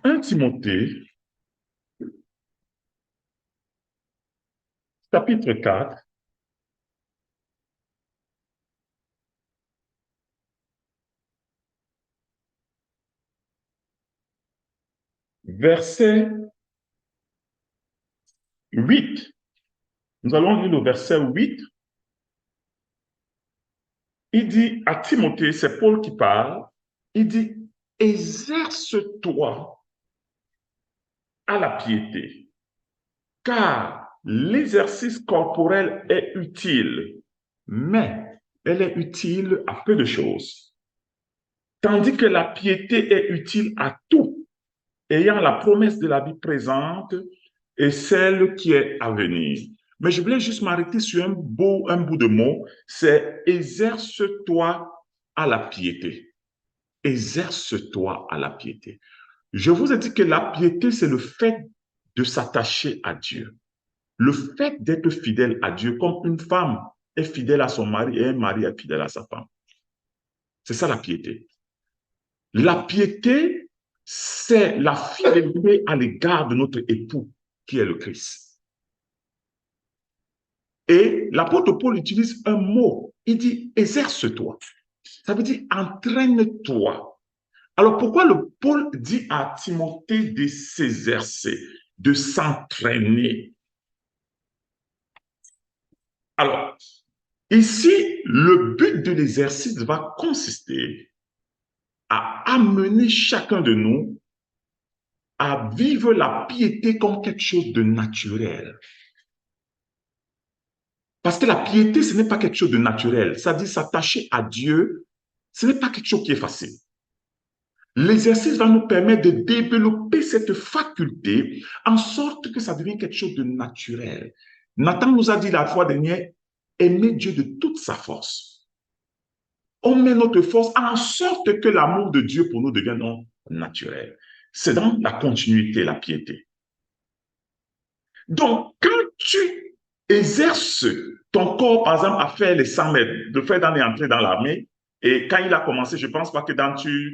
1 Timothée, chapitre 4, verset 8. Nous allons lire le verset 8. Il dit à Timothée, c'est Paul qui parle, il dit, exerce-toi à la piété, car l'exercice corporel est utile, mais elle est utile à peu de choses, tandis que la piété est utile à tout, ayant la promesse de la vie présente et celle qui est à venir. Mais je voulais juste m'arrêter sur un bout de mot, c'est exerce-toi à la piété. Exerce-toi à la piété. Je vous ai dit que la piété, c'est le fait de s'attacher à Dieu. Le fait d'être fidèle à Dieu, comme une femme est fidèle à son mari et un mari est fidèle à sa femme. C'est ça la piété. La piété, c'est la fidélité à l'égard de notre époux, qui est le Christ. Et l'apôtre Paul utilise un mot, il dit exerce-toi. Ça veut dire entraîne-toi. Alors pourquoi le Paul dit à Timothée de s'exercer, de s'entraîner? Alors, ici, le but de l'exercice va consister à amener chacun de nous à vivre la piété comme quelque chose de naturel. Parce que la piété, ce n'est pas quelque chose de naturel. Ça dit s'attacher à Dieu, ce n'est pas quelque chose qui est facile. L'exercice va nous permettre de développer cette faculté en sorte que ça devienne quelque chose de naturel. Nathan nous a dit la fois dernière, aimer Dieu de toute sa force. On met notre force en sorte que l'amour de Dieu pour nous devienne naturel. C'est dans la continuité, la piété. Donc, quand tu exerces ton corps, par exemple, à faire les 100 mètres, de faire dans et entrer dans l'armée, et quand il a commencé, je ne pense pas que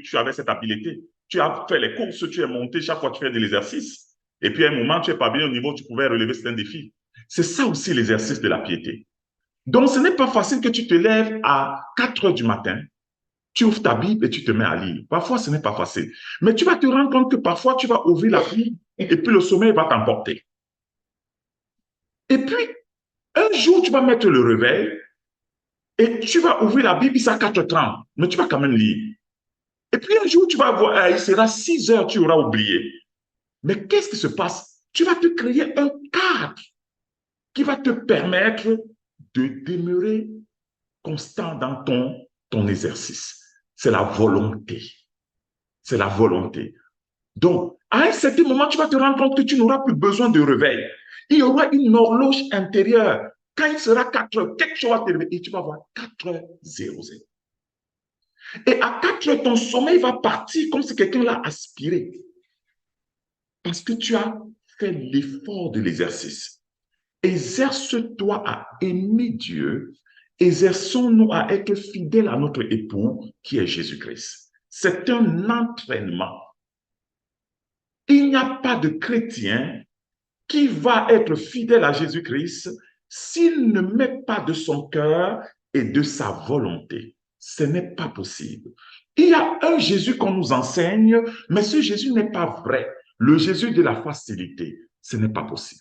tu avais cette habileté. Tu as fait les courses, tu es monté, chaque fois tu fais de l'exercice. Et puis à un moment, tu n'es pas bien au niveau, tu pouvais relever certains défis. C'est ça aussi l'exercice de la piété. Donc, ce n'est pas facile que tu te lèves à 4 heures du matin, tu ouvres ta Bible et tu te mets à lire. Parfois, ce n'est pas facile. Mais tu vas te rendre compte que parfois, tu vas ouvrir la Bible et puis le sommeil va t'emporter. Et puis, un jour, tu vas mettre le réveil et tu vas ouvrir la Bible, c'est à 4h30, mais tu vas quand même lire. Et puis un jour, tu vas voir, il sera 6 heures, tu auras oublié. Mais qu'est-ce qui se passe? Tu vas te créer un cadre qui va te permettre de demeurer constant dans ton exercice. C'est la volonté. C'est la volonté. Donc, à un certain moment, tu vas te rendre compte que tu n'auras plus besoin de réveil. Il y aura une horloge intérieure. Quand il sera 4 heures, quelque chose va te réveiller et tu vas voir 4h00. Et à 4 heures, ton sommeil va partir comme si quelqu'un l'a aspiré. Parce que tu as fait l'effort de l'exercice. Exerce-toi à aimer Dieu. Exerçons-nous à être fidèles à notre époux qui est Jésus-Christ. C'est un entraînement. Il n'y a pas de chrétien qui va être fidèle à Jésus-Christ s'il ne met pas de son cœur et de sa volonté. Ce n'est pas possible. Il y a un Jésus qu'on nous enseigne, mais ce Jésus n'est pas vrai. Le Jésus de la facilité, ce n'est pas possible.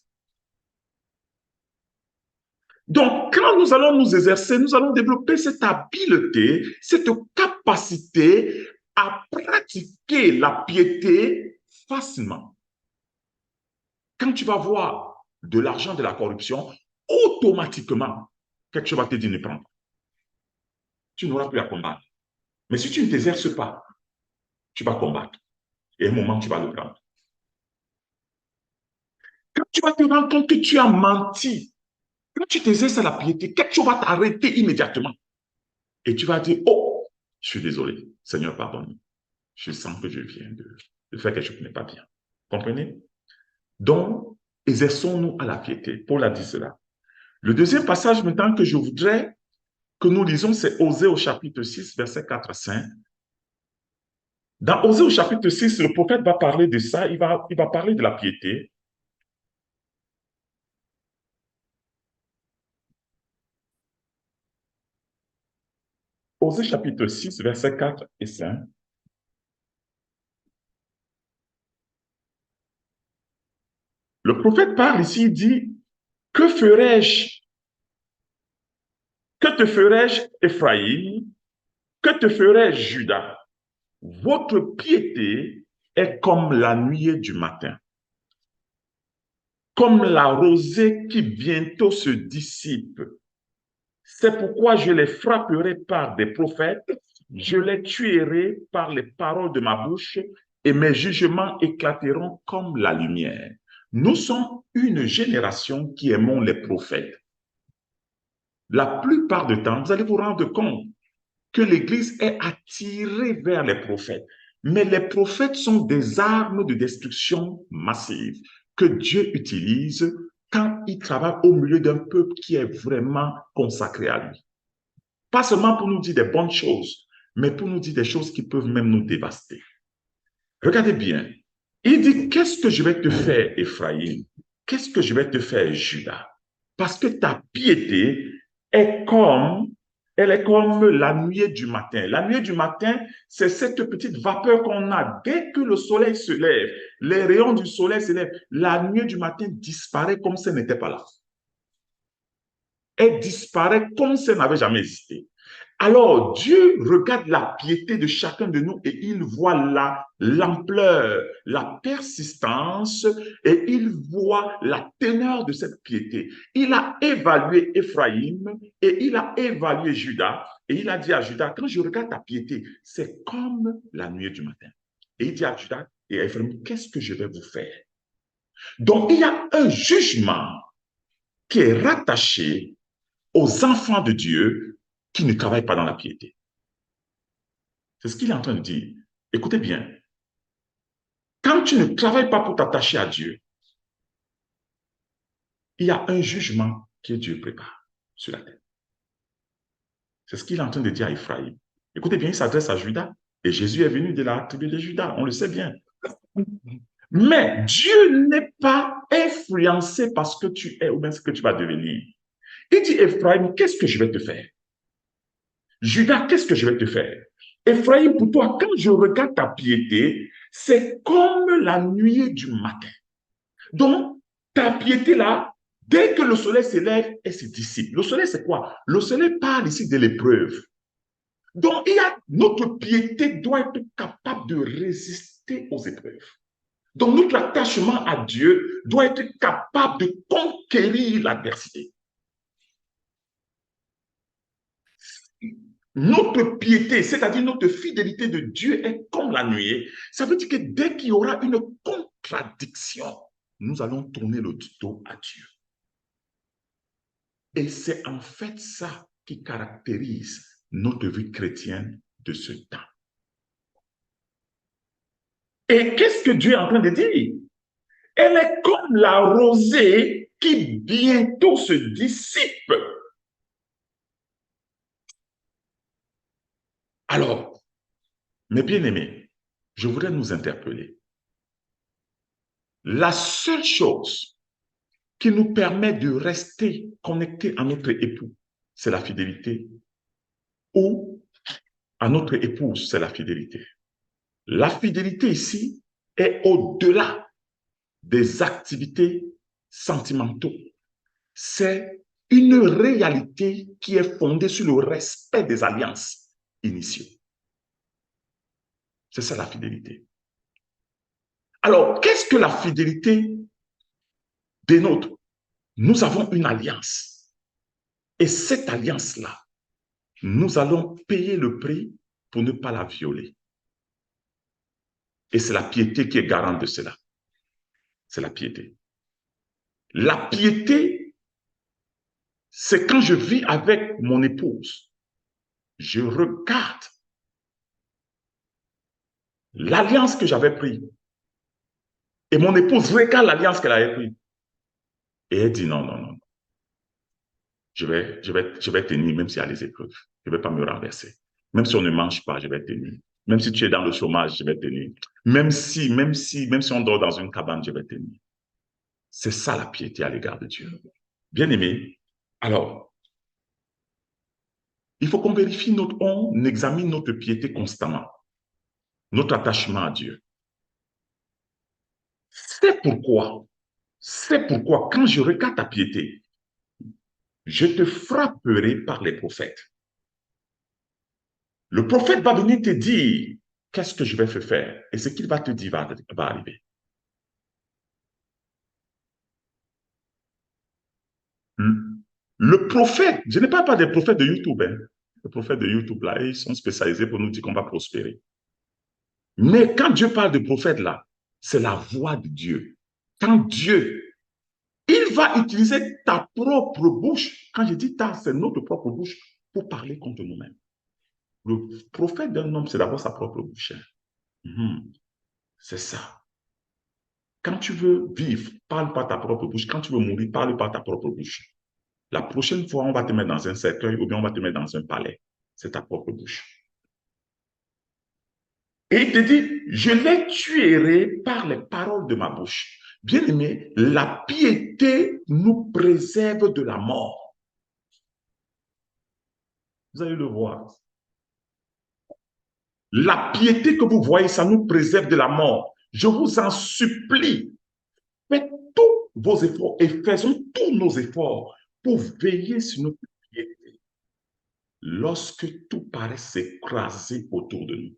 Donc, quand nous allons nous exercer, nous allons développer cette habileté, cette capacité à pratiquer la piété facilement. Quand tu vas voir de l'argent, de la corruption, automatiquement, quelque chose va te dire ne prends pas. Tu n'auras plus à combattre. Mais si tu ne t'exerces pas, tu vas combattre. Et à un moment, tu vas le prendre. Quand tu vas te rendre compte que tu as menti, quand tu t'exerces à la piété, quelque chose va t'arrêter immédiatement. Et tu vas dire, oh, je suis désolé, Seigneur, pardonne. Je sens que je viens de faire quelque chose qui n'est pas bien. Comprenez? Donc, exerçons-nous à la piété. Paul a dit cela. Le deuxième passage maintenant que je voudrais que nous lisons, c'est Osée au chapitre 6, versets 4 à 5. Dans Osée au chapitre 6, le prophète va parler de ça, il va parler de la piété. Osée chapitre 6, versets 4 et 5. Le prophète parle ici, il dit, que ferais-je? Que te ferais-je, Ephraïm? Que te ferais-je, Judas? Votre piété est comme la nuée du matin, comme la rosée qui bientôt se dissipe. C'est pourquoi je les frapperai par des prophètes, je les tuerai par les paroles de ma bouche, et mes jugements éclateront comme la lumière. Nous sommes une génération qui aimons les prophètes. La plupart du temps, vous allez vous rendre compte que l'Église est attirée vers les prophètes. Mais les prophètes sont des armes de destruction massive que Dieu utilise quand il travaille au milieu d'un peuple qui est vraiment consacré à lui. Pas seulement pour nous dire des bonnes choses, mais pour nous dire des choses qui peuvent même nous dévaster. Regardez bien. Il dit, qu'est-ce que je vais te faire, Ephraïm? Qu'est-ce que je vais te faire, Judas? Parce que ta piété est comme, elle est comme la nuée du matin. La nuée du matin, c'est cette petite vapeur qu'on a dès que le soleil se lève. Les rayons du soleil se lèvent. La nuée du matin disparaît comme si elle n'était pas là. Elle disparaît comme si elle n'avait jamais existé. Alors, Dieu regarde la piété de chacun de nous et il voit l'ampleur, la persistance et il voit la teneur de cette piété. Il a évalué Éphraïm et il a évalué Judas et il a dit à Judas, quand je regarde ta piété, c'est comme la nuit du matin. Et il dit à Judas et à Éphraïm, qu'est-ce que je vais vous faire? Donc, il y a un jugement qui est rattaché aux enfants de Dieu qui ne travaillent pas dans la piété. C'est ce qu'il est en train de dire. Écoutez bien, quand tu ne travailles pas pour t'attacher à Dieu, il y a un jugement que Dieu prépare sur la terre. C'est ce qu'il est en train de dire à Ephraïm. Écoutez bien, il s'adresse à Judas. Et Jésus est venu de la tribu de Judas, on le sait bien. Mais Dieu n'est pas influencé par ce que tu es ou bien ce que tu vas devenir. Il dit, Ephraïm, qu'est-ce que je vais te faire? Judas, qu'est-ce que je vais te faire? Ephraïm, pour toi, quand je regarde ta piété, c'est comme la nuit du matin. Donc, ta piété là, dès que le soleil s'élève, elle se dissipe. Le soleil, c'est quoi? Le soleil parle ici de l'épreuve. Donc, notre piété doit être capable de résister aux épreuves. Donc, notre attachement à Dieu doit être capable de conquérir l'adversité. Notre piété, c'est-à-dire notre fidélité de Dieu est comme la nuée. Ça veut dire que dès qu'il y aura une contradiction, nous allons tourner le dos à Dieu. Et c'est en fait ça qui caractérise notre vie chrétienne de ce temps. Et qu'est-ce que Dieu est en train de dire? Elle est comme la rosée qui bientôt se dissipe. Alors, mes bien-aimés, je voudrais nous interpeller. La seule chose qui nous permet de rester connectés à notre époux, c'est la fidélité, ou à notre épouse, c'est la fidélité. La fidélité ici est au-delà des activités sentimentales. C'est une réalité qui est fondée sur le respect des alliances initiées. C'est ça la fidélité. Alors, qu'est-ce que la fidélité dénote? Nous avons une alliance. Et cette alliance-là, nous allons payer le prix pour ne pas la violer. Et c'est la piété qui est garante de cela. C'est la piété. La piété, c'est quand je vis avec mon épouse, je regarde l'alliance que j'avais prise. Et mon épouse regarde l'alliance qu'elle avait prise. Et elle dit non, non, non. Je vais tenir même s'il y a des épreuves. Je ne vais pas me renverser. Même si on ne mange pas, je vais tenir. Même si tu es dans le chômage, je vais tenir. Même si on dort dans une cabane, je vais tenir. C'est ça la piété à l'égard de Dieu. Bien aimé, alors, il faut qu'on vérifie on examine notre piété constamment, notre attachement à Dieu. C'est pourquoi, quand je regarde ta piété, je te frapperai par les prophètes. Le prophète va venir te dire qu'est-ce que je vais faire et ce qu'il va te dire va arriver. Le prophète, je ne parle pas des prophètes de YouTube, hein. Les prophètes de YouTube, là, ils sont spécialisés pour nous dire qu'on va prospérer. Mais quand Dieu parle de prophète, là, c'est la voix de Dieu. Quand Dieu, il va utiliser ta propre bouche. Quand je dis ta, c'est notre propre bouche pour parler contre nous-mêmes. Le prophète d'un homme, c'est d'abord sa propre bouche. C'est ça. Quand tu veux vivre, parle par ta propre bouche. Quand tu veux mourir, parle par ta propre bouche. La prochaine fois, on va te mettre dans un cercueil ou bien on va te mettre dans un palais. C'est ta propre bouche. Et il te dit, je les tuerai par les paroles de ma bouche. Bien aimé, la piété nous préserve de la mort. Vous allez le voir. La piété que vous voyez, ça nous préserve de la mort. Je vous en supplie, faites tous vos efforts et faisons tous nos efforts pour veiller sur notre piété. Lorsque tout paraît s'écraser autour de nous,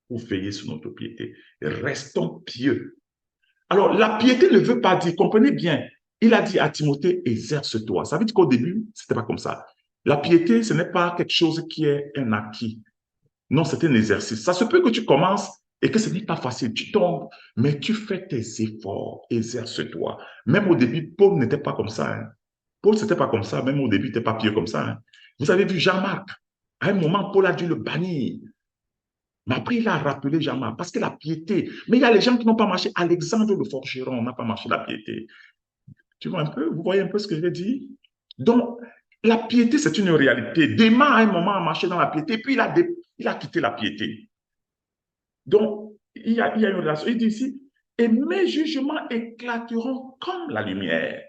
pour veiller sur notre piété, restons pieux. Alors, la piété ne veut pas dire, comprenez bien, il a dit à Timothée, exerce-toi. Ça veut dire qu'au début, ce n'était pas comme ça. La piété, ce n'est pas quelque chose qui est un acquis. Non, c'est un exercice. Ça se peut que tu commences et que ce n'est pas facile. Tu tombes, mais tu fais tes efforts, exerce-toi. Même au début, Paul n'était pas comme ça. Hein. Paul, c'était pas comme ça. Même au début, il n'était pas pieux comme ça. Hein. Vous avez vu Jean-Marc. À un moment, Paul a dû le bannir. Mais après, il a rappelé Jean-Marc parce que la piété. Mais il y a les gens qui n'ont pas marché. Alexandre le forgeron n'a pas marché la piété. Tu vois un peu, vous voyez un peu ce que je dis? Donc, la piété, c'est une réalité. Déma, à un moment, a marché dans la piété, puis il a quitté la piété. Donc, il y a une relation. Il dit ici, et mes jugements éclateront comme la lumière.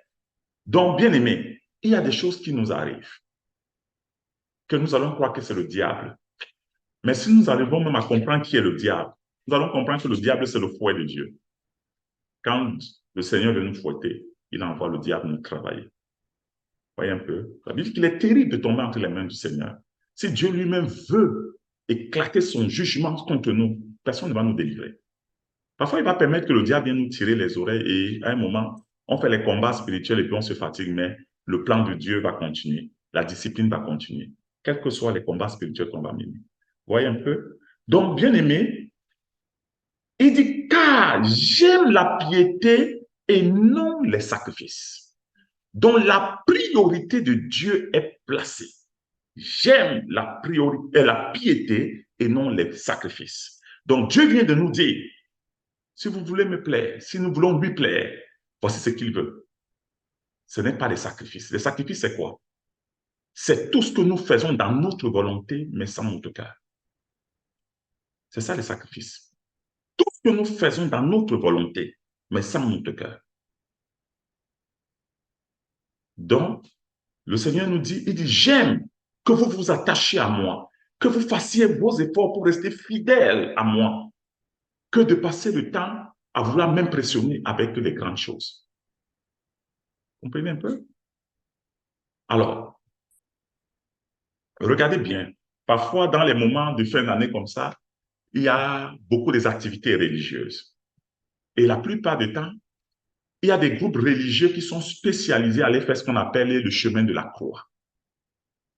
Donc, bien aimé, il y a des choses qui nous arrivent, que nous allons croire que c'est le diable. Mais si nous arrivons même à comprendre qui est le diable, nous allons comprendre que le diable, c'est le fouet de Dieu. Quand le Seigneur veut nous fouetter, il envoie le diable nous travailler. Voyez un peu. Ça veut dire qu'il est terrible de tomber entre les mains du Seigneur. Si Dieu lui-même veut éclater son jugement contre nous, personne ne va nous délivrer. Parfois, il va permettre que le diable vienne nous tirer les oreilles et à un moment, on fait les combats spirituels et puis on se fatigue, mais le plan de Dieu va continuer. La discipline va continuer, quels que soient les combats spirituels qu'on va mener. Voyez un peu. Donc, bien aimé, il dit, car j'aime la piété et non les sacrifices, dont la priorité de Dieu est placée. J'aime la priorité, la piété et non les sacrifices. Donc, Dieu vient de nous dire, si vous voulez me plaire, si nous voulons lui plaire, voici ce qu'il veut. Ce n'est pas les sacrifices. Les sacrifices, c'est quoi? C'est tout ce que nous faisons dans notre volonté, mais sans notre cœur. C'est ça les sacrifices. Tout ce que nous faisons dans notre volonté, mais sans notre cœur. Donc, le Seigneur nous dit, il dit, j'aime que vous vous attachiez à moi, que vous fassiez vos efforts pour rester fidèles à moi, que de passer le temps à vouloir m'impressionner avec les grandes choses. Vous comprenez un peu? Alors, regardez bien. Parfois, dans les moments de fin d'année comme ça, il y a beaucoup des activités religieuses. Et la plupart du temps, il y a des groupes religieux qui sont spécialisés à aller faire ce qu'on appelle le chemin de la croix.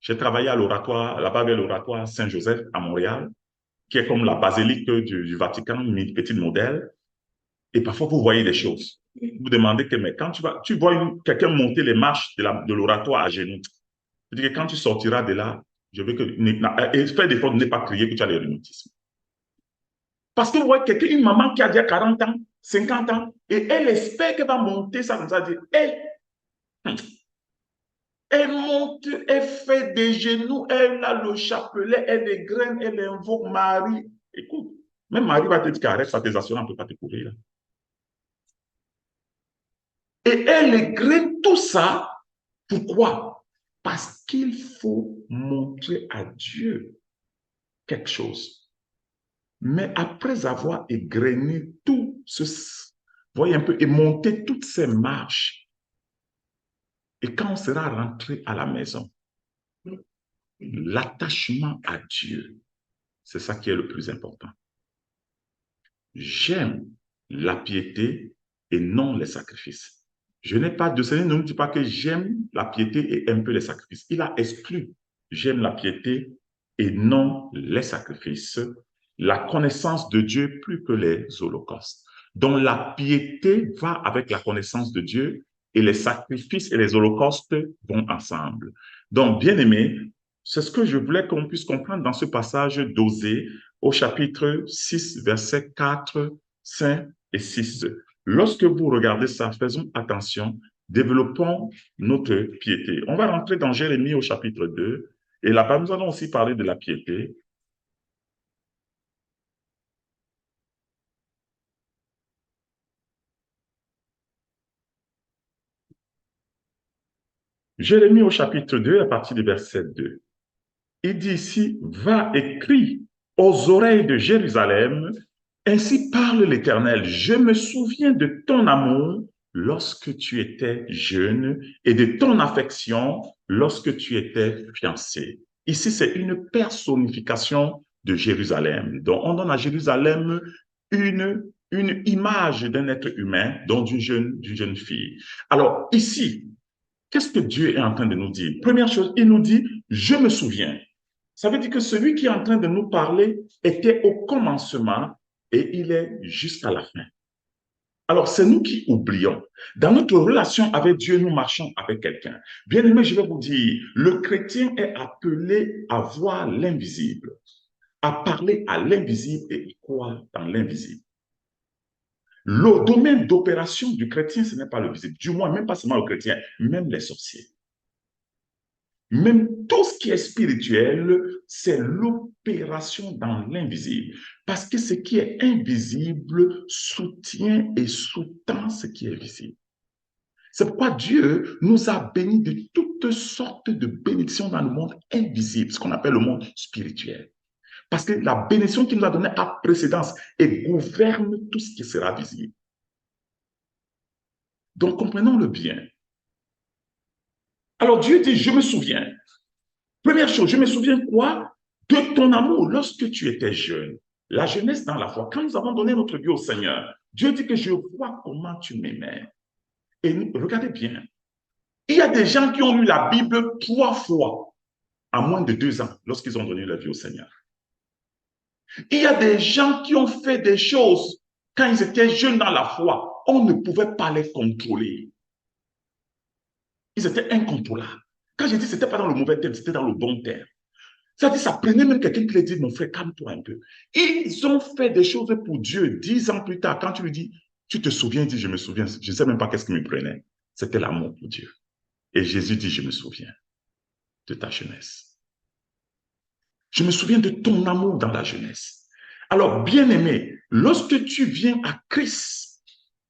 J'ai travaillé à l'oratoire, là-bas vers l'oratoire Saint-Joseph à Montréal, qui est comme la basilique du Vatican, une petite modèle. Et parfois, vous voyez des choses. Vous demandez que, mais quand tu vois quelqu'un monter les marches de l'oratoire à genoux, je dis que quand tu sortiras de là, je veux que, et fais d'effort de ne pas crier que tu as le rhumatisme. Parce que vous voyez quelqu'un, une maman qui a déjà 40 ans, 50 ans, et elle espère qu'elle va monter ça comme ça, dire, elle monte, elle fait des genoux, elle a le chapelet, elle dégraine, elle invoque Marie. Écoute, même Marie va te dire qu'arrête ça, tes assurances ne peuvent pas te couvrir. Et elle égrène tout ça. Pourquoi? Parce qu'il faut montrer à Dieu quelque chose. Mais après avoir égrené tout ce, voyez un peu, et monté toutes ces marches, et quand on sera rentré à la maison, l'attachement à Dieu, c'est ça qui est le plus important. J'aime la piété et non les sacrifices. Je n'ai pas de Seigneur, ne me dit pas que j'aime la piété et un peu les sacrifices. Il a exclu j'aime la piété et non les sacrifices, la connaissance de Dieu plus que les holocaustes. Donc la piété va avec la connaissance de Dieu et les sacrifices et les holocaustes vont ensemble. Donc, bien aimé, c'est ce que je voulais qu'on puisse comprendre dans ce passage d'Osée au chapitre 6, versets 4, 5 et 6. Lorsque vous regardez ça, faisons attention, développons notre piété. On va rentrer dans Jérémie au chapitre 2, et là-bas, nous allons aussi parler de la piété. Jérémie au chapitre 2, à partir du verset 2. Il dit ici, va et crie aux oreilles de Jérusalem, ainsi parle l'Éternel, je me souviens de ton amour lorsque tu étais jeune et de ton affection lorsque tu étais fiancé. Ici, c'est une personnification de Jérusalem. Donc, on donne à Jérusalem une image d'un être humain, donc d'une jeune fille. Alors, ici, qu'est-ce que Dieu est en train de nous dire? Première chose, il nous dit, je me souviens. Ça veut dire que celui qui est en train de nous parler était au commencement et il est jusqu'à la fin. Alors, c'est nous qui oublions. Dans notre relation avec Dieu, nous marchons avec quelqu'un. Bien aimé, je vais vous dire, le chrétien est appelé à voir l'invisible, à parler à l'invisible et y croire dans l'invisible. Le domaine d'opération du chrétien, ce n'est pas le visible. Du moins, même pas seulement le chrétien, même les sorciers. Même tout ce qui est spirituel, c'est l'opération dans l'invisible. Parce que ce qui est invisible soutient et sous-tend ce qui est visible. C'est pourquoi Dieu nous a bénis de toutes sortes de bénédictions dans le monde invisible, ce qu'on appelle le monde spirituel. Parce que la bénédiction qu'il nous a donnée a précédence et gouverne tout ce qui sera visible. Donc, comprenons-le bien. Alors, Dieu dit, je me souviens. Première chose, je me souviens quoi? De ton amour lorsque tu étais jeune. La jeunesse dans la foi. Quand nous avons donné notre vie au Seigneur, Dieu dit que je vois comment tu m'aimais. Et regardez bien. Il y a des gens qui ont lu la Bible 3 fois en moins de 2 ans lorsqu'ils ont donné leur vie au Seigneur. Il y a des gens qui ont fait des choses quand ils étaient jeunes dans la foi. On ne pouvait pas les contrôler. Ils étaient incontrôlables. Quand je dis que ce n'était pas dans le mauvais terme, c'était dans le bon terme. Ça dit, ça prenait même quelqu'un qui lui dit, mon frère, calme-toi un peu. Ils ont fait des choses pour Dieu 10 ans plus tard. Quand tu lui dis, tu te souviens, il dit, je me souviens. Je ne sais même pas qu'est-ce qui me prenait. C'était l'amour pour Dieu. Et Jésus dit, je me souviens de ta jeunesse. Je me souviens de ton amour dans la jeunesse. Alors, bien-aimé, lorsque tu viens à Christ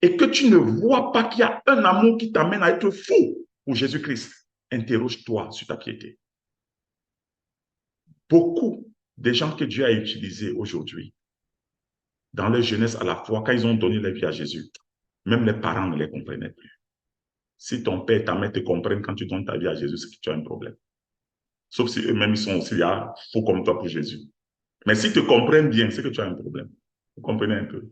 et que tu ne vois pas qu'il y a un amour qui t'amène à être fou pour Jésus-Christ, interroge-toi sur ta piété. Beaucoup des gens que Dieu a utilisés aujourd'hui, dans leur jeunesse à la fois, quand ils ont donné leur vie à Jésus, même les parents ne les comprenaient plus. Si ton père et ta mère te comprennent quand tu donnes ta vie à Jésus, c'est que tu as un problème. Sauf si eux-mêmes, ils sont aussi faux comme toi pour Jésus. Mais s'ils te comprennent bien, c'est que tu as un problème. Vous comprenez un peu?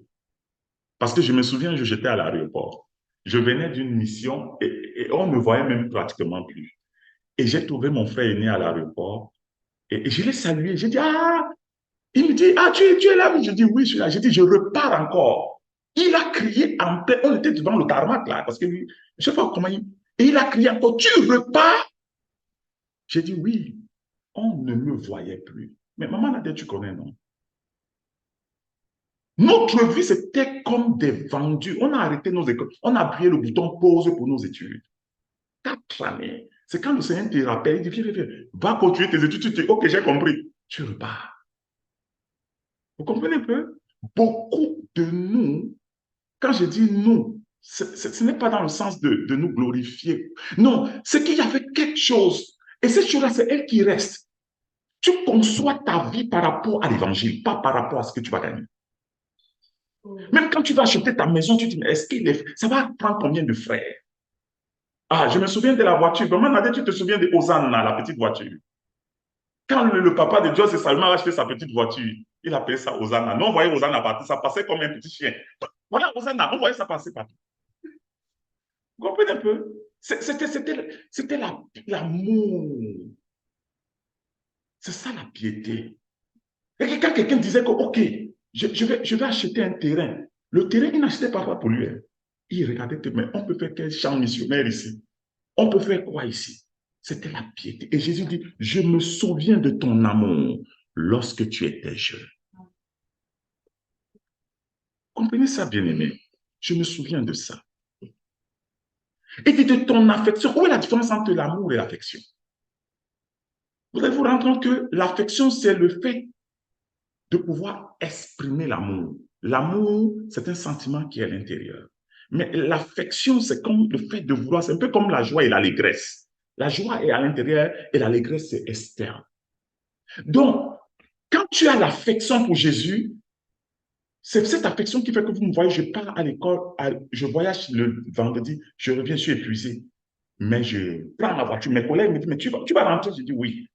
Parce que je me souviens, j'étais à l'aéroport. Je venais d'une mission et on ne me voyait même pratiquement plus. Et j'ai trouvé mon frère aîné à l'aéroport et je l'ai salué. J'ai dit, ah, il me dit, ah, tu es là? Je dis, oui, je suis là. J'ai dit, je repars encore. Il a crié en paix. On était devant le tarmac, là, parce que je ne sais pas comment il... Et il a crié encore, tu repars? J'ai dit, oui, on ne me voyait plus. Mais maman Nadia, tu connais, non? Notre vie, c'était comme des vendus. On a arrêté nos écoles. On a appuyé le bouton pause pour nos études. 4 années. C'est quand le Seigneur te rappelle, il dit, viens, va continuer tes études. Tu dis, ok, j'ai compris. Tu repars. Vous comprenez un peu? Beaucoup de nous, quand je dis nous, ce n'est pas dans le sens de nous glorifier. Non, c'est qu'il y avait quelque chose. Et cette chose-là, c'est elle qui reste. Tu conçois ta vie par rapport à l'évangile, pas par rapport à ce que tu vas gagner. Même quand tu vas acheter ta maison, tu te dis, mais est-ce qu'il est... ça va prendre combien de frais? Ah, je me souviens de la voiture. Vraiment, Nadé, tu te souviens de Hosanna, la petite voiture. Quand le papa de Dios et Salma a acheté sa petite voiture, il appelait ça Hosanna. Nous, on voyait Hosanna partir, ça passait comme un petit chien. Voilà, Hosanna, on voyait ça passer partout. Vous comprenez un peu? C'était l'amour. C'est ça la piété. Et quand quelqu'un disait que, OK, je vais acheter un terrain, le terrain, il n'achetait pas pour lui. Hein. Il regardait, mais on peut faire quel champ missionnaire ici? On peut faire quoi ici? C'était la piété. Et Jésus dit, je me souviens de ton amour lorsque tu étais jeune. Comprenez ça, bien-aimé. Je me souviens de ça. Et de ton affection. Où est la différence entre l'amour et l'affection? Vous allez vous rendre compte que l'affection, c'est le fait de pouvoir exprimer l'amour. L'amour, c'est un sentiment qui est à l'intérieur. Mais l'affection, c'est comme le fait de vouloir, c'est un peu comme la joie et l'allégresse. La joie est à l'intérieur et l'allégresse, c'est externe. Donc, quand tu as l'affection pour Jésus, c'est cette affection qui fait que vous me voyez, je pars à l'école, je voyage le vendredi, je reviens, je suis épuisé. Mais je prends ma voiture, mes collègues me disent, mais tu vas rentrer? Je dis oui.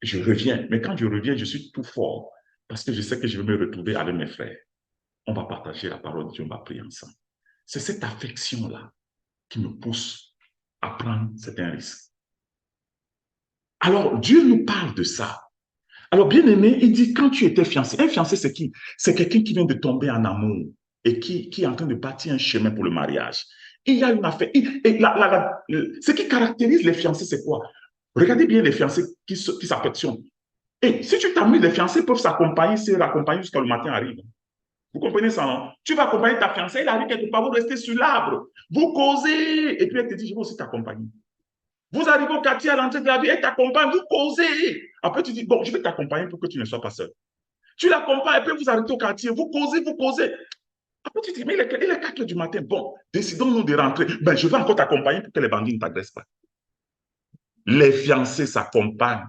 Je reviens, mais quand je reviens, je suis tout fort parce que je sais que je vais me retrouver avec mes frères. On va partager la parole de Dieu, on va prier ensemble. C'est cette affection-là qui me pousse à prendre certains risques. Alors, Dieu nous parle de ça. Alors, bien aimé, il dit, quand tu étais fiancé, un fiancé, c'est qui? C'est quelqu'un qui vient de tomber en amour et qui est en train de bâtir un chemin pour le mariage. Il y a une affaire. Ce qui caractérise les fiancés, c'est quoi? Regardez bien les fiancés qui s'affectionnent. Et si tu t'amuses, les fiancés peuvent s'accompagner, se raccompagner jusqu'à le matin arrive. Vous comprenez ça, non? Tu vas accompagner ta fiancée, il arrive quelque part, vous restez sur l'arbre, vous causez, et puis elle te dit, je vais aussi t'accompagner. Vous arrivez au quartier à l'entrée de la ville, elle t'accompagne, vous causez. Après, tu dis, bon, je vais t'accompagner pour que tu ne sois pas seul. Tu l'accompagnes, et puis vous arrivez au quartier, vous causez, vous causez. Après, tu dis, mais il est 4 heures du matin. Bon, décidons-nous de rentrer. Ben, je vais encore t'accompagner pour que les bandits ne t'agressent pas. Les fiancés s'accompagnent.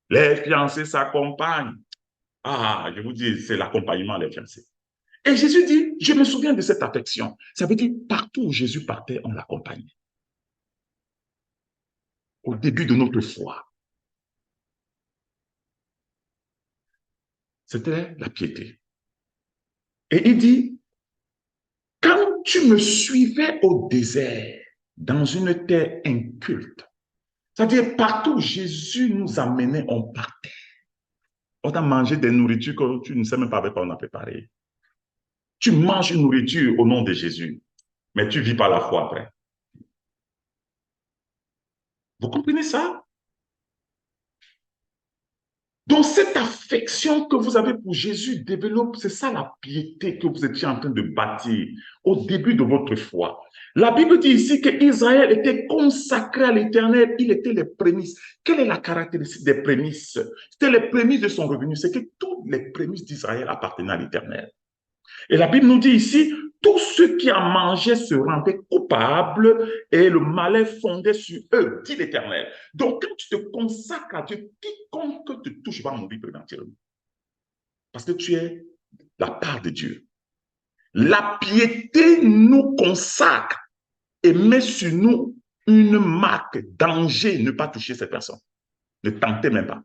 Les fiancés s'accompagnent. Ah, je vous dis, c'est l'accompagnement, les fiancés. Et Jésus dit, je me souviens de cette affection. Ça veut dire, partout où Jésus partait, on l'accompagnait. Au début de notre foi, c'était la piété. Et il dit, quand tu me suivais au désert, dans une terre inculte, c'est-à-dire partout où Jésus nous amenait, on partait. On a mangé des nourritures que tu ne sais même pas avec quoi on a préparé. Tu manges une nourriture au nom de Jésus, mais tu vis par la foi après. Vous comprenez ça? Donc, cette affection que vous avez pour Jésus développe, c'est ça la piété que vous étiez en train de bâtir au début de votre foi. La Bible dit ici qu'Israël était consacré à l'Éternel, il était les prémices. Quelle est la caractéristique des prémices? C'était les prémices de son revenu, c'est que toutes les prémices d'Israël appartenaient à l'Éternel. Et la Bible nous dit ici, tous ceux qui en mangeaient se rendaient coupables et le malheur fondait sur eux, dit l'Éternel. Donc, quand tu te consacres à Dieu, quiconque te touche va mourir prématurément. Parce que tu es la part de Dieu. La piété nous consacre et met sur nous une marque, danger, ne pas toucher cette personne. Ne tentez même pas.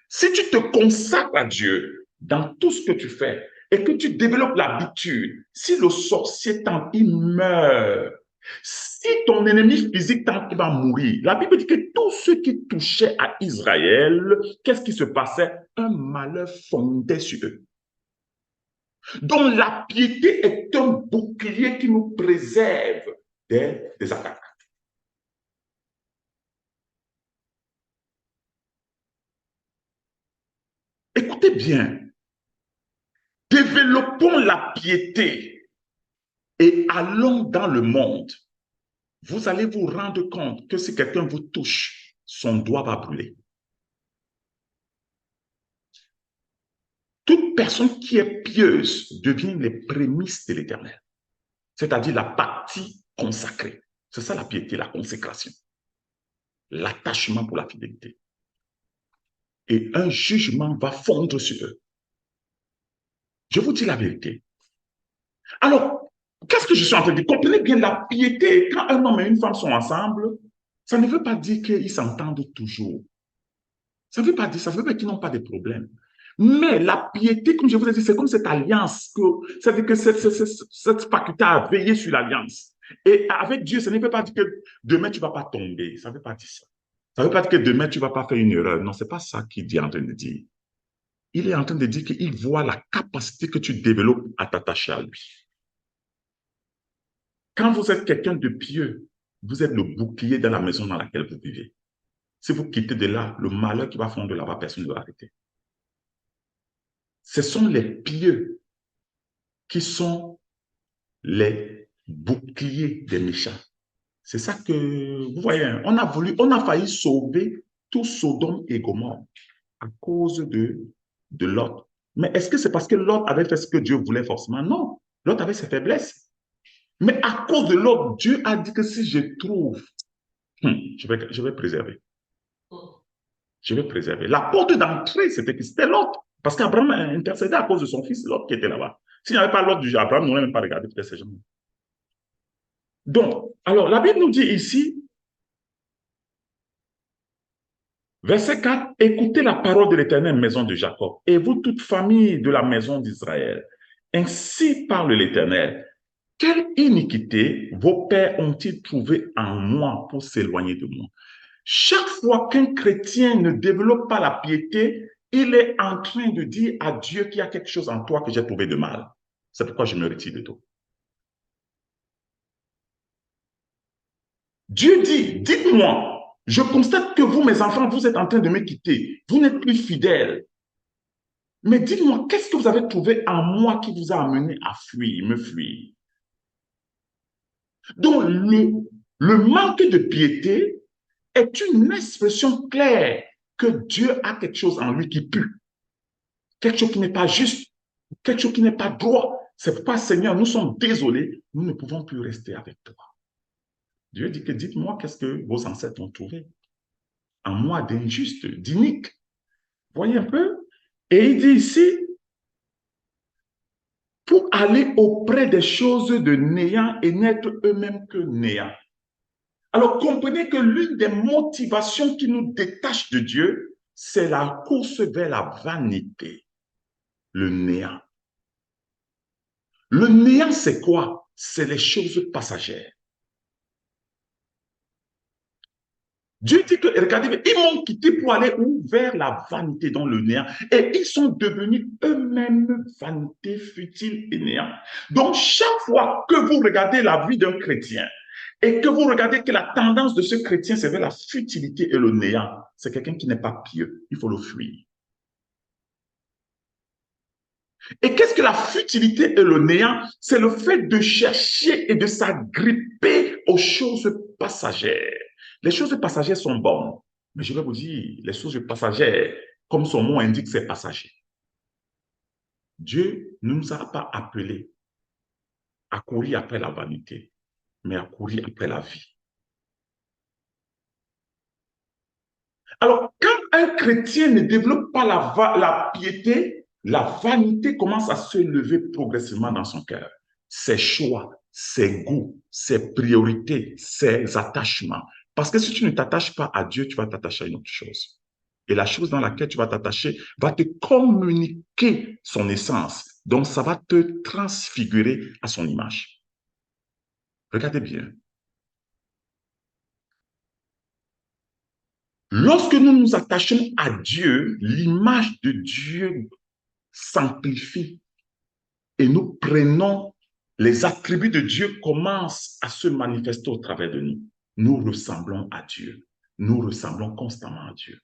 Si tu te consacres à Dieu dans tout ce que tu fais et que tu développes l'habitude, si le sorcier tente, il meurt. Si ton ennemi physique tente, il va mourir. La Bible dit que tous ceux qui touchaient à Israël, qu'est-ce qui se passait? Un malheur fondait sur eux. Donc la piété est un bouclier qui nous préserve des attaques. Écoutez bien, développons la piété et allons dans le monde. Vous allez vous rendre compte que si quelqu'un vous touche, son doigt va brûler. Toute personne qui est pieuse devient les prémices de l'Éternel, c'est-à-dire la partie consacrée. C'est ça la piété, la consécration, l'attachement pour la fidélité. Et un jugement va fondre sur eux. Je vous dis la vérité. Alors, qu'est-ce que je suis en train de dire? Comprenez bien la piété. Quand un homme et une femme sont ensemble, ça ne veut pas dire qu'ils s'entendent toujours. Ça ne veut pas dire, ça veut pas dire qu'ils n'ont pas de problèmes. Mais la piété, comme je vous ai dit, c'est comme cette alliance, c'est-à-dire que cette faculté à veiller sur l'alliance. Et avec Dieu, ça ne veut pas dire que demain tu ne vas pas tomber. Ça ne veut pas dire ça. Ça ne veut pas dire que demain tu ne vas pas faire une erreur. Non, ce n'est pas ça qu'il est en train de dire. Il est en train de dire qu'il voit la capacité que tu développes à t'attacher à lui. Quand vous êtes quelqu'un de pieux, vous êtes le bouclier dans la maison dans laquelle vous vivez. Si vous quittez de là, le malheur qui va fondre là-bas, personne ne va arrêter. Ce sont les pieux qui sont les boucliers des méchants. C'est ça que, vous voyez, on a failli sauver tout Sodome et Gomorrhe à cause de Lot. Mais est-ce que c'est parce que Lot avait fait ce que Dieu voulait forcément? Non. Lot avait ses faiblesses. Mais à cause de Lot, Dieu a dit que si je trouve, je vais préserver. Je vais préserver. La porte d'entrée, c'était Lot. Parce qu'Abraham a intercédé à cause de son fils Lot qui était là-bas. S'il n'y avait pas Lot, Abraham n'aurait même pas regardé peut-être ces gens. Donc, alors, la Bible nous dit ici, verset 4, écoutez la parole de l'Éternel, maison de Jacob, et vous, toute famille de la maison d'Israël. Ainsi parle l'Éternel. Quelle iniquité vos pères ont-ils trouvé en moi pour s'éloigner de moi? Chaque fois qu'un chrétien ne développe pas la piété, il est en train de dire à Dieu qu'il y a quelque chose en toi que j'ai trouvé de mal. C'est pourquoi je me retire de toi. Dieu dit, dites-moi, je constate que vous, mes enfants, vous êtes en train de me quitter. Vous n'êtes plus fidèles. Mais dites-moi, qu'est-ce que vous avez trouvé en moi qui vous a amené à fuir, me fuir? Donc, le manque de piété est une expression claire que Dieu a quelque chose en lui qui pue, quelque chose qui n'est pas juste, quelque chose qui n'est pas droit. C'est pourquoi, Seigneur, nous sommes désolés, nous ne pouvons plus rester avec toi. Dieu dit que dites-moi qu'est-ce que vos ancêtres ont trouvé en moi d'injuste, d'inique. Voyez un peu? Et il dit ici, pour aller auprès des choses de néant et n'être eux-mêmes que néant. Alors comprenez que l'une des motivations qui nous détache de Dieu, c'est la course vers la vanité, le néant. Le néant, c'est quoi? C'est les choses passagères. Dieu dit que, regardez, ils m'ont quitté pour aller où? Vers la vanité, dans le néant. Et ils sont devenus eux-mêmes vanité, futile et néant. Donc, chaque fois que vous regardez la vie d'un chrétien et que vous regardez que la tendance de ce chrétien, c'est vers la futilité et le néant, c'est quelqu'un qui n'est pas pieux. Il faut le fuir. Et qu'est-ce que la futilité et le néant? C'est le fait de chercher et de s'agripper aux choses passagères. Les choses passagères sont bonnes, mais je vais vous dire, les choses passagères, comme son nom indique, c'est passager. Dieu ne nous a pas appelés à courir après la vanité, mais à courir après la vie. Alors, quand un chrétien ne développe pas la piété, la vanité commence à se lever progressivement dans son cœur. Ses choix, ses goûts, ses priorités, ses attachements. Parce que si tu ne t'attaches pas à Dieu, tu vas t'attacher à une autre chose. Et la chose dans laquelle tu vas t'attacher va te communiquer son essence. Donc, ça va te transfigurer à son image. Regardez bien. Lorsque nous nous attachons à Dieu, l'image de Dieu s'amplifie et nous prenons les attributs de Dieu commencent à se manifester au travers de nous. Nous ressemblons à Dieu. Nous ressemblons constamment à Dieu.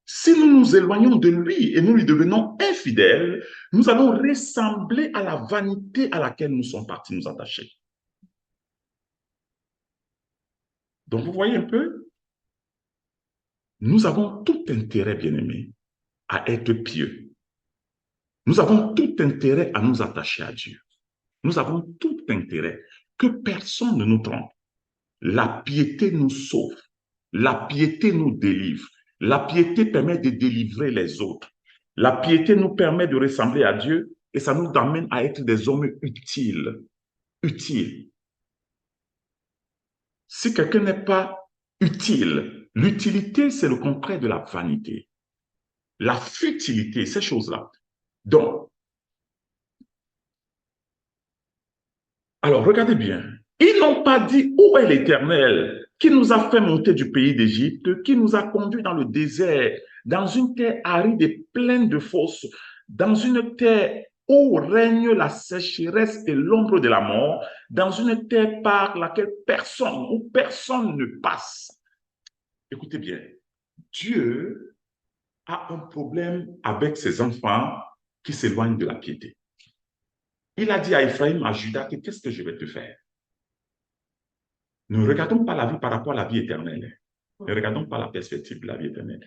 Si nous nous éloignons de lui et nous lui devenons infidèles, nous allons ressembler à la vanité à laquelle nous sommes partis nous attacher. Donc, vous voyez un peu, nous avons tout intérêt, bien-aimés, à être pieux. Nous avons tout intérêt à nous attacher à Dieu. Nous avons tout intérêt que personne ne nous trompe. La piété nous sauve. La piété nous délivre. La piété permet de délivrer les autres. La piété nous permet de ressembler à Dieu et ça nous amène à être des hommes utiles. Utiles. Si quelqu'un n'est pas utile, l'utilité, c'est le contraire de la vanité. La futilité, ces choses-là. Donc, alors regardez bien. Ils n'ont pas dit où est l'Éternel qui nous a fait monter du pays d'Égypte, qui nous a conduits dans le désert, dans une terre aride et pleine de fosses, dans une terre où règne la sécheresse et l'ombre de la mort, dans une terre par laquelle où personne ne passe. Écoutez bien, Dieu a un problème avec ses enfants qui s'éloignent de la piété. Il a dit à Ephraim, à Judas, que qu'est-ce que je vais te faire? Ne regardons pas la vie par rapport à la vie éternelle. Ne regardons pas la perspective de la vie éternelle.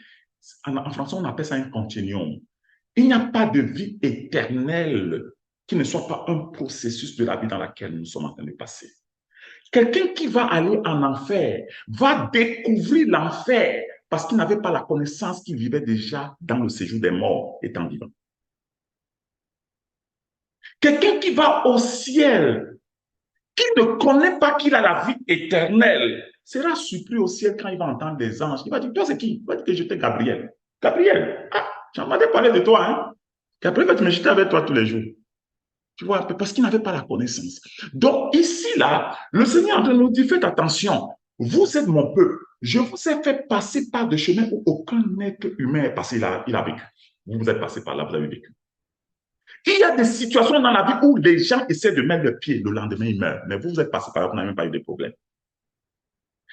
En français, on appelle ça un continuum. Il n'y a pas de vie éternelle qui ne soit pas un processus de la vie dans laquelle nous sommes en train de passer. Quelqu'un qui va aller en enfer va découvrir l'enfer parce qu'il n'avait pas la connaissance qu'il vivait déjà dans le séjour des morts étant vivant. Quelqu'un qui va au ciel, qui ne connaît pas qu'il a la vie éternelle, sera surpris au ciel quand il va entendre des anges. Il va dire, toi c'est qui? Il va dire que j'étais Gabriel. Gabriel, ah, j'en avais parlé de toi. Hein? Gabriel va te me jeter avec toi tous les jours. Tu vois, parce qu'il n'avait pas la connaissance. Donc ici, là, le Seigneur est en train de nous dire, faites attention, vous êtes mon peuple. Je vous ai fait passer par des chemins où aucun être humain est passé, il a vécu. Vous êtes passé par là, vous avez vécu. Il y a des situations dans la vie où les gens essaient de mettre le pied, le lendemain ils meurent. Mais vous êtes passé par là, vous n'avez même pas eu de problème.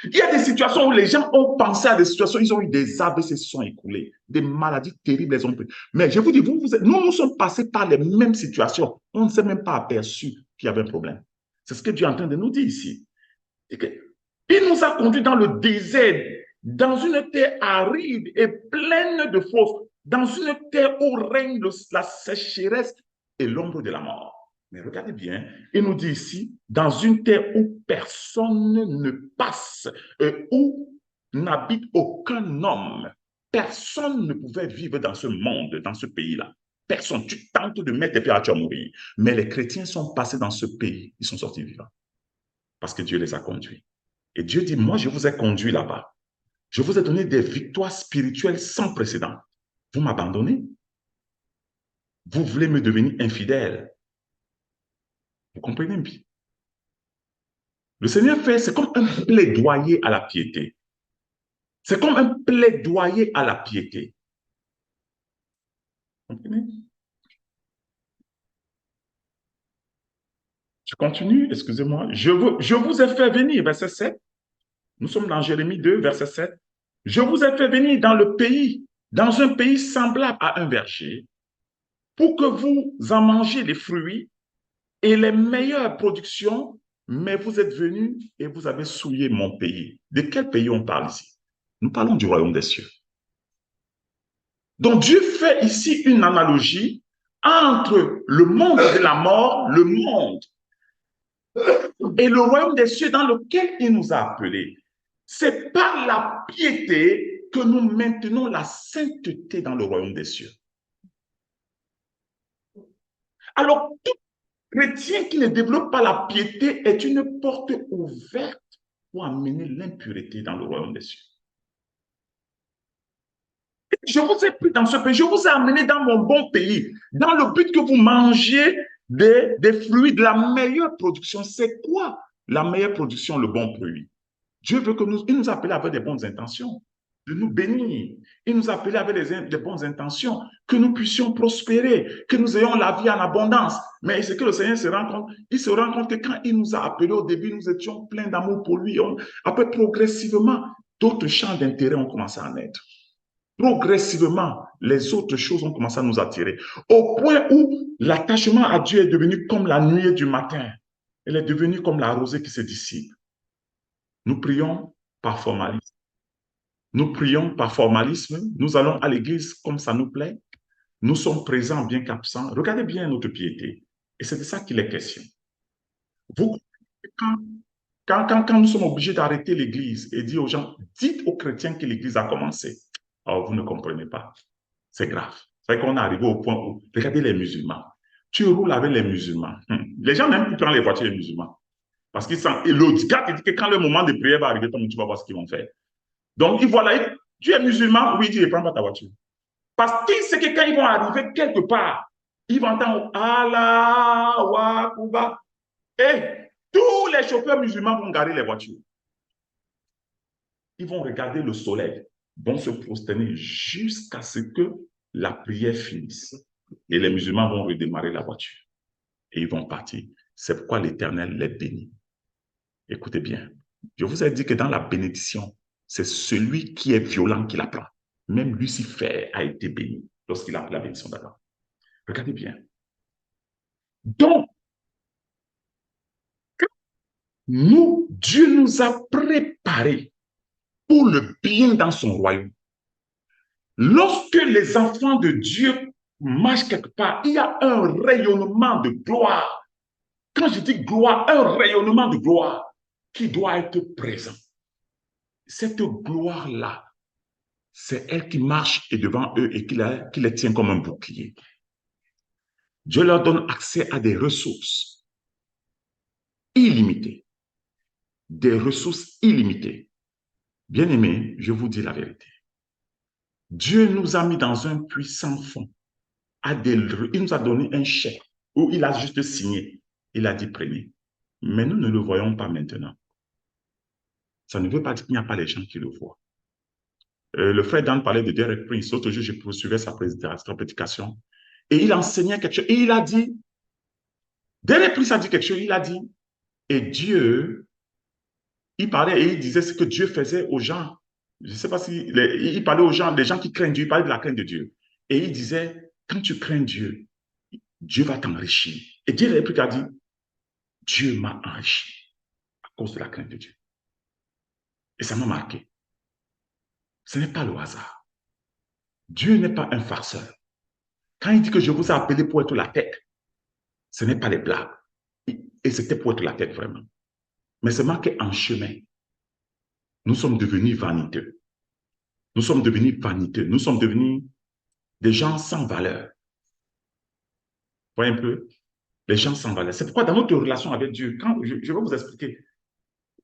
Il y a des situations où les gens ont pensé à des situations, ils ont eu des AVC, se sont écoulés, des maladies terribles les ont pris. Mais je vous dis, nous sommes passés par les mêmes situations. On ne s'est même pas aperçu qu'il y avait un problème. C'est ce que Dieu est en train de nous dire ici. Il nous a conduits dans le désert, dans une terre aride et pleine de fosses, dans une terre où règne la sécheresse et l'ombre de la mort. Mais regardez bien, il nous dit ici, dans une terre où personne ne passe, où n'habite aucun homme. Personne ne pouvait vivre dans ce monde, dans ce pays-là. Personne. Tu tentes de mettre tes pieds à tu vas mourir. Mais les chrétiens sont passés dans ce pays. Ils sont sortis vivants. Parce que Dieu les a conduits. Et Dieu dit, moi, je vous ai conduit là-bas. Je vous ai donné des victoires spirituelles sans précédent. Vous m'abandonnez? Vous voulez me devenir infidèle? Vous comprenez bien? Le Seigneur fait, c'est comme un plaidoyer à la piété. C'est comme un plaidoyer à la piété. Vous comprenez? Je continue, excusez-moi. Je vous ai fait venir, verset 7. Nous sommes dans Jérémie 2, verset 7. Je vous ai fait venir dans le pays, dans un pays semblable à un verger, pour que vous en mangiez les fruits et les meilleures productions, mais vous êtes venus et vous avez souillé mon pays. De quel pays on parle ici? Nous parlons du royaume des cieux. Donc Dieu fait ici une analogie entre le monde de la mort, le monde, et le royaume des cieux dans lequel il nous a appelés. C'est par la piété que nous maintenons la sainteté dans le royaume des cieux. Alors, tout chrétien qui ne développe pas la piété est une porte ouverte pour amener l'impureté dans le royaume des cieux. Je vous ai pris dans ce pays, je vous ai amené dans mon bon pays, dans le but que vous mangiez des fruits de la meilleure production. C'est quoi la meilleure production, le bon fruit? Dieu veut que il nous appelle avec des bonnes intentions, de nous bénir. Il nous appelle avec des bonnes intentions, que nous puissions prospérer, que nous ayons la vie en abondance. Mais ce que le Seigneur se rend compte, il se rend compte que quand il nous a appelés au début, nous étions pleins d'amour pour lui. Après, progressivement, d'autres champs d'intérêt ont commencé à naître. Progressivement, les autres choses ont commencé à nous attirer. Au point où l'attachement à Dieu est devenu comme la nuée du matin. Elle est devenue comme la rosée qui se dissipe. Nous prions par formalisme. Nous prions par formalisme. Nous allons à l'église comme ça nous plaît. Nous sommes présents bien qu'absents. Regardez bien notre piété. Et c'est de ça qu'il est question. Vous, quand, quand nous sommes obligés d'arrêter l'Église et dire aux gens, dites aux chrétiens que l'Église a commencé. Oh, vous ne comprenez pas. C'est grave. C'est qu'on est arrivé au point où, regardez les musulmans. Tu roules avec les musulmans. Les gens n'aiment plus prendre les voitures des musulmans. Parce qu'ils sentent, et l'autre, il dit que quand le moment de prière va arriver, tu vas voir ce qu'ils vont faire. Donc, ils voient là, tu es musulman, oui, il dit, ne prends pas ta voiture. Parce qu'ils savent que quand ils vont arriver quelque part, ils vont entendre Allah, wa, Kuba. Et tous les chauffeurs musulmans vont garer les voitures. Ils vont regarder le soleil, vont se prosterner jusqu'à ce que la prière finisse. Et les musulmans vont redémarrer la voiture. Et ils vont partir. C'est pourquoi l'Éternel les bénit. Écoutez bien, je vous ai dit que dans la bénédiction, c'est celui qui est violent qui la prend. Même Lucifer a été béni lorsqu'il a pris la bénédiction d'Adam. Regardez bien. Donc, nous, Dieu nous a préparés pour le bien dans son royaume. Lorsque les enfants de Dieu marchent quelque part, il y a un rayonnement de gloire. Quand je dis gloire, un rayonnement de gloire qui doit être présent. Cette gloire-là, c'est elle qui marche et devant eux et qui les tient comme un bouclier. Dieu leur donne accès à des ressources illimitées. Des ressources illimitées. Bien-aimés, je vous dis la vérité. Dieu nous a mis dans un puissant fond. Il nous a donné un chèque où il a juste signé. Il a dit prenez. Mais nous ne le voyons pas maintenant. Ça ne veut pas dire qu'il n'y a pas les gens qui le voient. Le frère Dan parlait de Derek Prince. L'autre jour, je poursuivais sa prédication. Et il enseignait quelque chose. Et il a dit, Derek Prince a dit quelque chose. Il a dit, et Dieu, il parlait et il disait ce que Dieu faisait aux gens. Je ne sais pas si, il parlait aux gens, les gens qui craignent Dieu, il parlait de la crainte de Dieu. Et il disait, quand tu crains Dieu, Dieu va t'enrichir. Et Dieu a dit, Dieu m'a enrichi à cause de la crainte de Dieu. Et ça m'a marqué. Ce n'est pas le hasard. Dieu n'est pas un farceur. Quand il dit que je vous ai appelé pour être la tête, ce n'est pas les blagues. Et c'était pour être la tête vraiment. Mais c'est marqué en chemin. Nous sommes devenus vaniteux. Nous sommes devenus vaniteux. Nous sommes devenus des gens sans valeur. Vous voyez un peu? Les gens sans valeur. C'est pourquoi dans notre relation avec Dieu, je vais vous expliquer,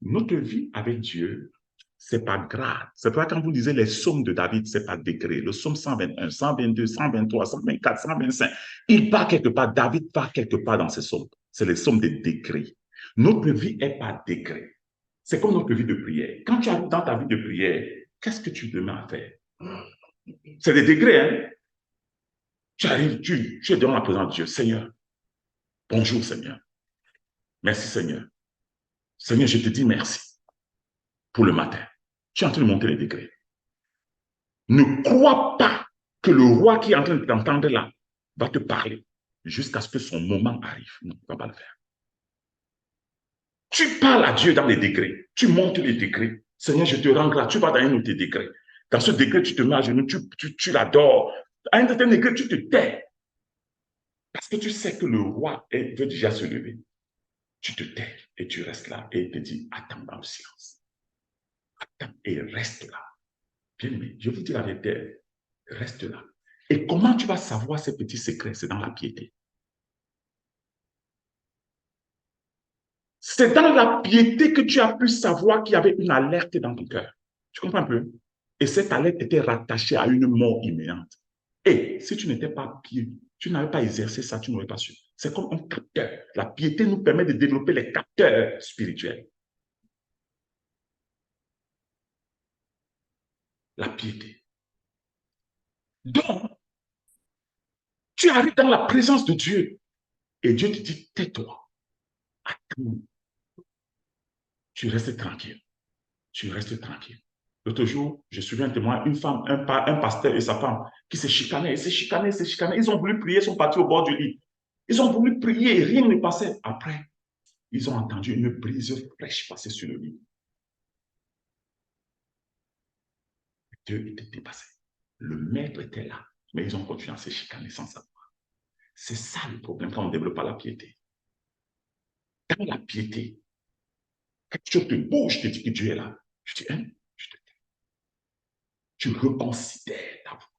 notre vie avec Dieu, c'est pas grave. C'est pourquoi quand vous lisez les psaumes de David, c'est pas degré. Le psaume 121, 122, 123, 124, 125, il part quelque part. David part quelque part dans ces psaumes. C'est les psaumes des degrés. Notre vie est pas degré. C'est comme notre vie de prière. Quand tu arrives dans ta vie de prière, qu'est-ce que tu demandes à faire? C'est des degrés, hein? Tu arrives, tu es devant la présence de Dieu. Seigneur, bonjour Seigneur. Merci Seigneur. Seigneur, je te dis merci pour le matin. Tu es en train de monter les degrés. Ne crois pas que le roi qui est en train de t'entendre là va te parler jusqu'à ce que son moment arrive. Non, il ne va pas le faire. Tu parles à Dieu dans les degrés. Tu montes les degrés. Seigneur, je te rends grâce. Tu vas dans un de tes degrés. Dans ce degré, tu te mets à genoux, tu l'adores. À un certain degré, tu te tais. Parce que tu sais que le roi veut déjà se lever. Tu te tais et tu restes là et il te dit, attends dans le silence. Attends et reste là. Bien aimé, je vous dis la vérité, reste là. Et comment tu vas savoir ces petits secrets? C'est dans la piété. C'est dans la piété que tu as pu savoir qu'il y avait une alerte dans ton cœur. Tu comprends un peu? Et cette alerte était rattachée à une mort imminente. Et si tu n'étais pas pieux, tu n'avais pas exercé ça, tu n'aurais pas su. C'est comme un capteur. La piété nous permet de développer les capteurs spirituels. La piété. Donc, tu arrives dans la présence de Dieu et Dieu te dit, tais-toi, attends. Tu restes tranquille. Tu restes tranquille. L'autre jour, je suivais un témoin, une femme, un pasteur et sa femme qui s'est chicané, s'est chicané, s'est chicané. Ils ont voulu prier, ils sont partis au bord du lit. Ils ont voulu prier et rien ne passait. Après, ils ont entendu une brise fraîche passer sur le lit. Dieu était dépassé. Le maître était là. Mais ils ont continué à se chicaner sans savoir. C'est ça le problème quand on ne développe pas la piété. Dans la piété, quelque chose te bouge, te dit que Dieu est là. Je dis, hein, tu reconsidères ta voix.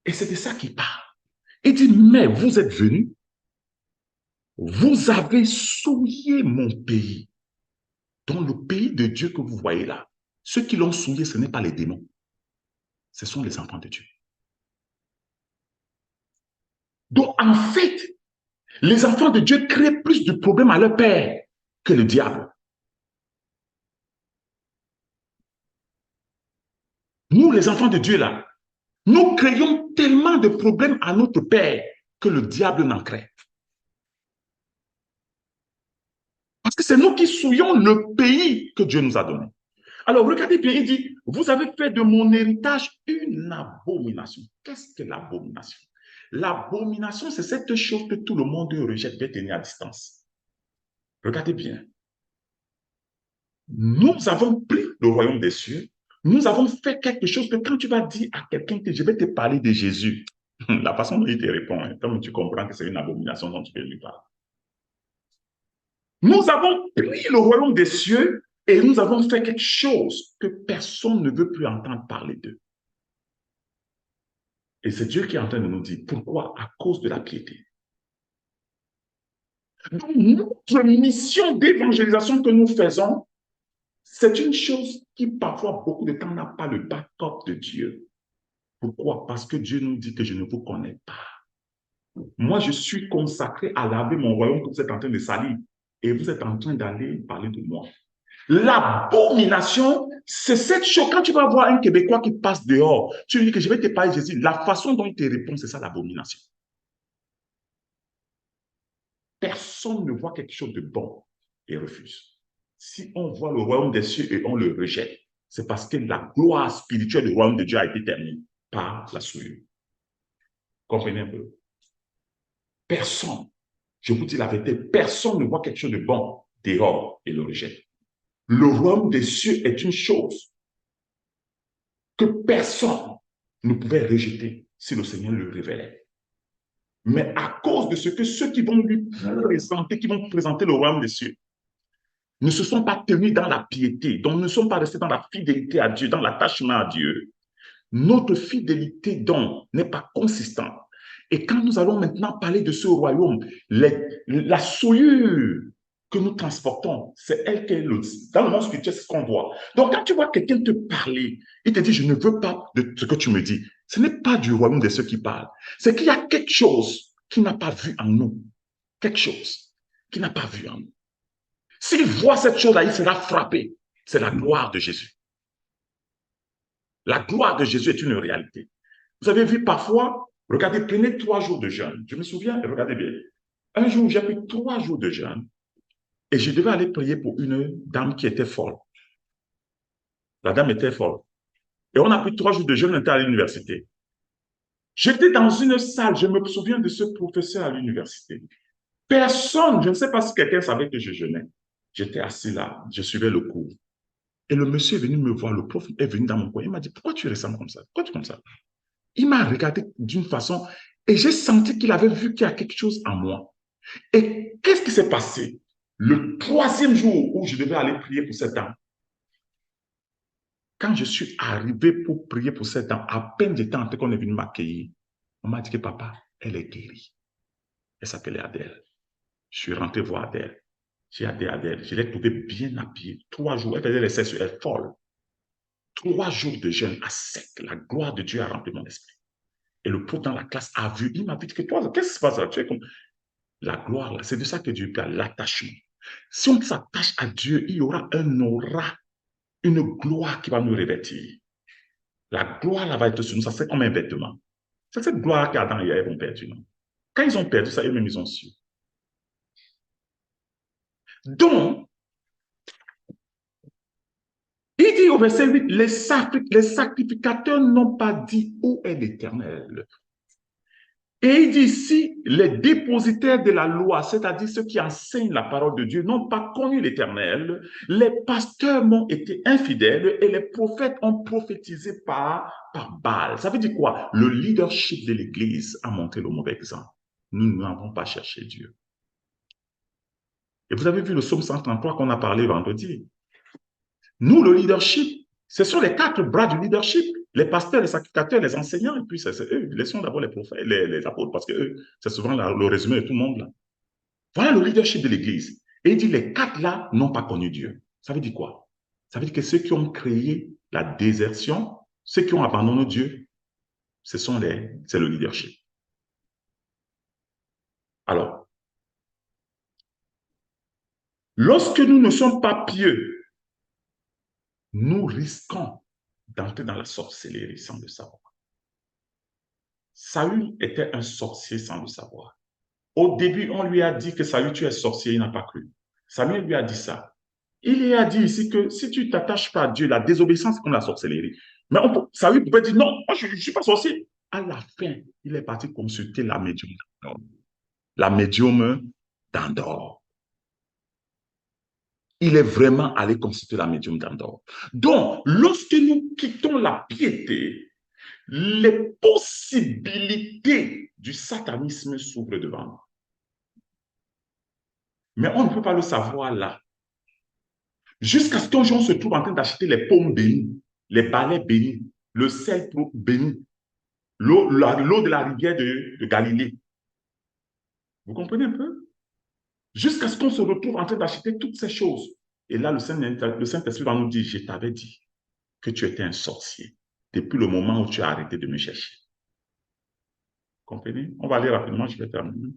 Et c'est de ça qu'il parle. Il dit, mais vous êtes venus, vous avez souillé mon pays. Dans le pays de Dieu que vous voyez là, ceux qui l'ont souillé, ce n'est pas les démons. Ce sont les enfants de Dieu. Donc, en fait, les enfants de Dieu créent plus de problèmes à leur père que le diable. Nous, les enfants de Dieu là, nous créons tellement de problèmes à notre père que le diable n'en crée. Parce que c'est nous qui souillons le pays que Dieu nous a donné. Alors, regardez bien, il dit, vous avez fait de mon héritage une abomination. Qu'est-ce que l'abomination? L'abomination, c'est cette chose que tout le monde rejette d'être tenir à distance. Regardez bien. Nous avons pris le royaume des cieux. Nous avons fait quelque chose que quand tu vas dire à quelqu'un que je vais te parler de Jésus, la façon dont il te répond, comme tu comprends que c'est une abomination dont tu peux lui parler. Nous avons pris le royaume des cieux et nous avons fait quelque chose que personne ne veut plus entendre parler d'eux. Et c'est Dieu qui est en train de nous dire pourquoi? À cause de la piété. Donc, notre mission d'évangélisation que nous faisons, c'est une chose qui parfois beaucoup de temps n'a pas le backup de Dieu. Pourquoi? Parce que Dieu nous dit que je ne vous connais pas. Moi, je suis consacré à laver mon royaume que vous êtes en train de salir et vous êtes en train d'aller parler de moi. L'abomination, c'est cette chose. Quand tu vas voir un Québécois qui passe dehors, tu lui dis que je vais te parler de Jésus. La façon dont il te répond, c'est ça l'abomination. Personne ne voit quelque chose de bon et refuse. Si on voit le royaume des cieux et on le rejette, c'est parce que la gloire spirituelle du royaume de Dieu a été terminée par la souillure. Comprenez un peu? Personne, je vous dis la vérité, personne ne voit quelque chose de bon dehors et le rejette. Le royaume des cieux est une chose que personne ne pouvait rejeter si le Seigneur le révélait. Mais à cause de ce que ceux qui vont lui présenter, qui vont présenter le royaume des cieux, ne se sont pas tenus dans la piété, donc ne sont pas restés dans la fidélité à Dieu, dans l'attachement à Dieu, notre fidélité donc n'est pas consistante. Et quand nous allons maintenant parler de ce royaume, la souillure que nous transportons, c'est elle qui est le... Dans le monde spirituel, c'est ce qu'on voit. Donc, quand tu vois quelqu'un te parler, il te dit, je ne veux pas de ce que tu me dis. Ce n'est pas du royaume de ceux qui parlent. C'est qu'il y a quelque chose qu'il n'a pas vu en nous. Quelque chose qu'il n'a pas vu en nous. S'il voit cette chose-là, il sera frappé. C'est la gloire de Jésus. La gloire de Jésus est une réalité. Vous avez vu parfois, regardez, prenez 3 jours de jeûne. Je me souviens, regardez bien. Un jour, j'ai pris 3 jours de jeûne et je devais aller prier pour une dame qui était folle. La dame était folle. Et on a pris 3 jours de jeûne, on était à l'université. J'étais dans une salle, je me souviens de ce professeur à l'université. Personne, je ne sais pas si quelqu'un savait que je jeûnais. J'étais assis là, je suivais le cours. Et le monsieur est venu me voir, le prof est venu dans mon coin. Il m'a dit, pourquoi tu ressembles comme ça? Pourquoi tu es comme ça? Il m'a regardé d'une façon et j'ai senti qu'il avait vu qu'il y a quelque chose en moi. Et qu'est-ce qui s'est passé? Le 3e jour où je devais aller prier pour cette dame, quand je suis arrivé pour prier pour cette dame, à peine j'étais entré qu'on est venu m'accueillir, on m'a dit que papa, elle est guérie. Elle s'appelait Adèle. Je suis rentré voir Adèle. J'ai dit Adèle, je l'ai trouvée bien habillée. 3 jours, elle faisait l'essai sur elle folle. 3 jours de jeûne à sec. La gloire de Dieu a rempli mon esprit. Et le prof dans la classe a vu, il m'a dit que toi, qu'est-ce qui se passe là? Tu es comme... La gloire, c'est de ça que Dieu parle, l'attachement. Si on s'attache à Dieu, il y aura un aura, une gloire qui va nous revêtir. La gloire là va être sur nous, ça c'est comme un vêtement. C'est cette gloire qu'Adam et Ève ont perdu. Non? Quand ils ont perdu ça, eux-mêmes ils ont su. Donc, il dit au verset 8, les sacrificateurs n'ont pas dit où est l'Éternel. Et il dit ici, les dépositaires de la loi, c'est-à-dire ceux qui enseignent la parole de Dieu, n'ont pas connu l'Éternel. Les pasteurs m'ont été infidèles et les prophètes ont prophétisé par Baal. Ça veut dire quoi? Le leadership de l'Église a montré le mauvais exemple. Nous n'avons pas cherché Dieu. Et vous avez vu le psaume 133 qu'on a parlé vendredi. Nous, le leadership, ce sont les 4 bras du leadership. Les pasteurs, les sacrificateurs, les enseignants, et puis c'est eux. Laissons d'abord les prophètes, les apôtres, parce que c'est souvent le résumé de tout le monde là. Voilà le leadership de l'Église. Et il dit, les 4 là n'ont pas connu Dieu. Ça veut dire quoi? Ça veut dire que ceux qui ont créé la désertion, ceux qui ont abandonné Dieu, c'est le leadership. Alors, lorsque nous ne sommes pas pieux, nous risquons d'entrer dans la sorcellerie sans le savoir. Saül était un sorcier sans le savoir. Au début, on lui a dit que Saül, tu es sorcier, il n'a pas cru. Samuel lui a dit ça. Il lui a dit ici que si tu ne t'attaches pas à Dieu, la désobéissance, c'est comme la sorcellerie. Mais Saül pouvait dire non, moi je ne suis pas sorcier. À la fin, il est parti consulter la médium d'Endor. La médium d'Endor. Il est vraiment allé consulter la médium d'Endor. Donc, lorsque nous quittons la piété, les possibilités du satanisme s'ouvrent devant nous. Mais on ne peut pas le savoir là. Jusqu'à ce qu'un jour, on se trouve en train d'acheter les pommes bénies, les balais bénis, le sel béni, l'eau de la rivière de Galilée. Vous comprenez un peu? Jusqu'à ce qu'on se retrouve en train d'acheter toutes ces choses. Et là, le Saint-Esprit va nous dire, je t'avais dit que tu étais un sorcier depuis le moment où tu as arrêté de me chercher. Vous comprenez? On va aller rapidement, je vais terminer.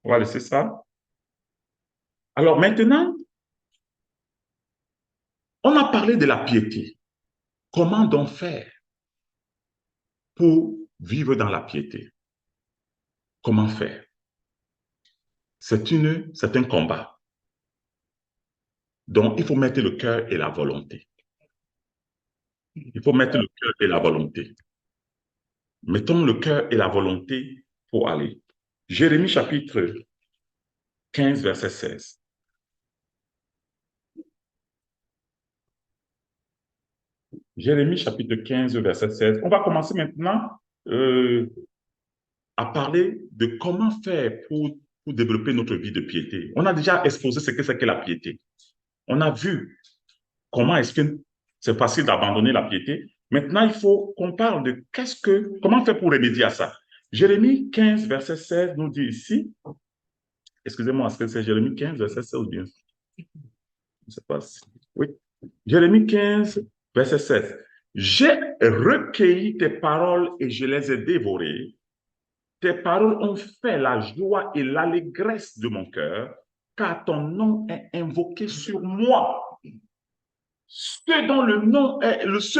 On va laisser ça. Alors maintenant, on a parlé de la piété. Comment donc faire pour vivre dans la piété? Comment faire? C'est un combat. Donc, il faut mettre le cœur et la volonté. Il faut mettre le cœur et la volonté. Mettons le cœur et la volonté pour aller. Jérémie chapitre 15, verset 16. Jérémie chapitre 15, verset 16. On va commencer maintenant à parler de comment faire pour développer notre vie de piété. On a déjà exposé ce que c'est que la piété. On a vu comment est-ce que c'est facile d'abandonner la piété. Maintenant, il faut qu'on parle de comment faire pour remédier à ça. Jérémie 15, verset 16 nous dit ici, excusez-moi, est-ce que c'est Jérémie 15, verset 16 ou bien? Je ne sais pas si... Oui. Jérémie 15, verset 16. J'ai recueilli tes paroles et je les ai dévorées. Tes paroles ont fait la joie et l'allégresse de mon cœur, car ton nom est invoqué sur moi. Ceux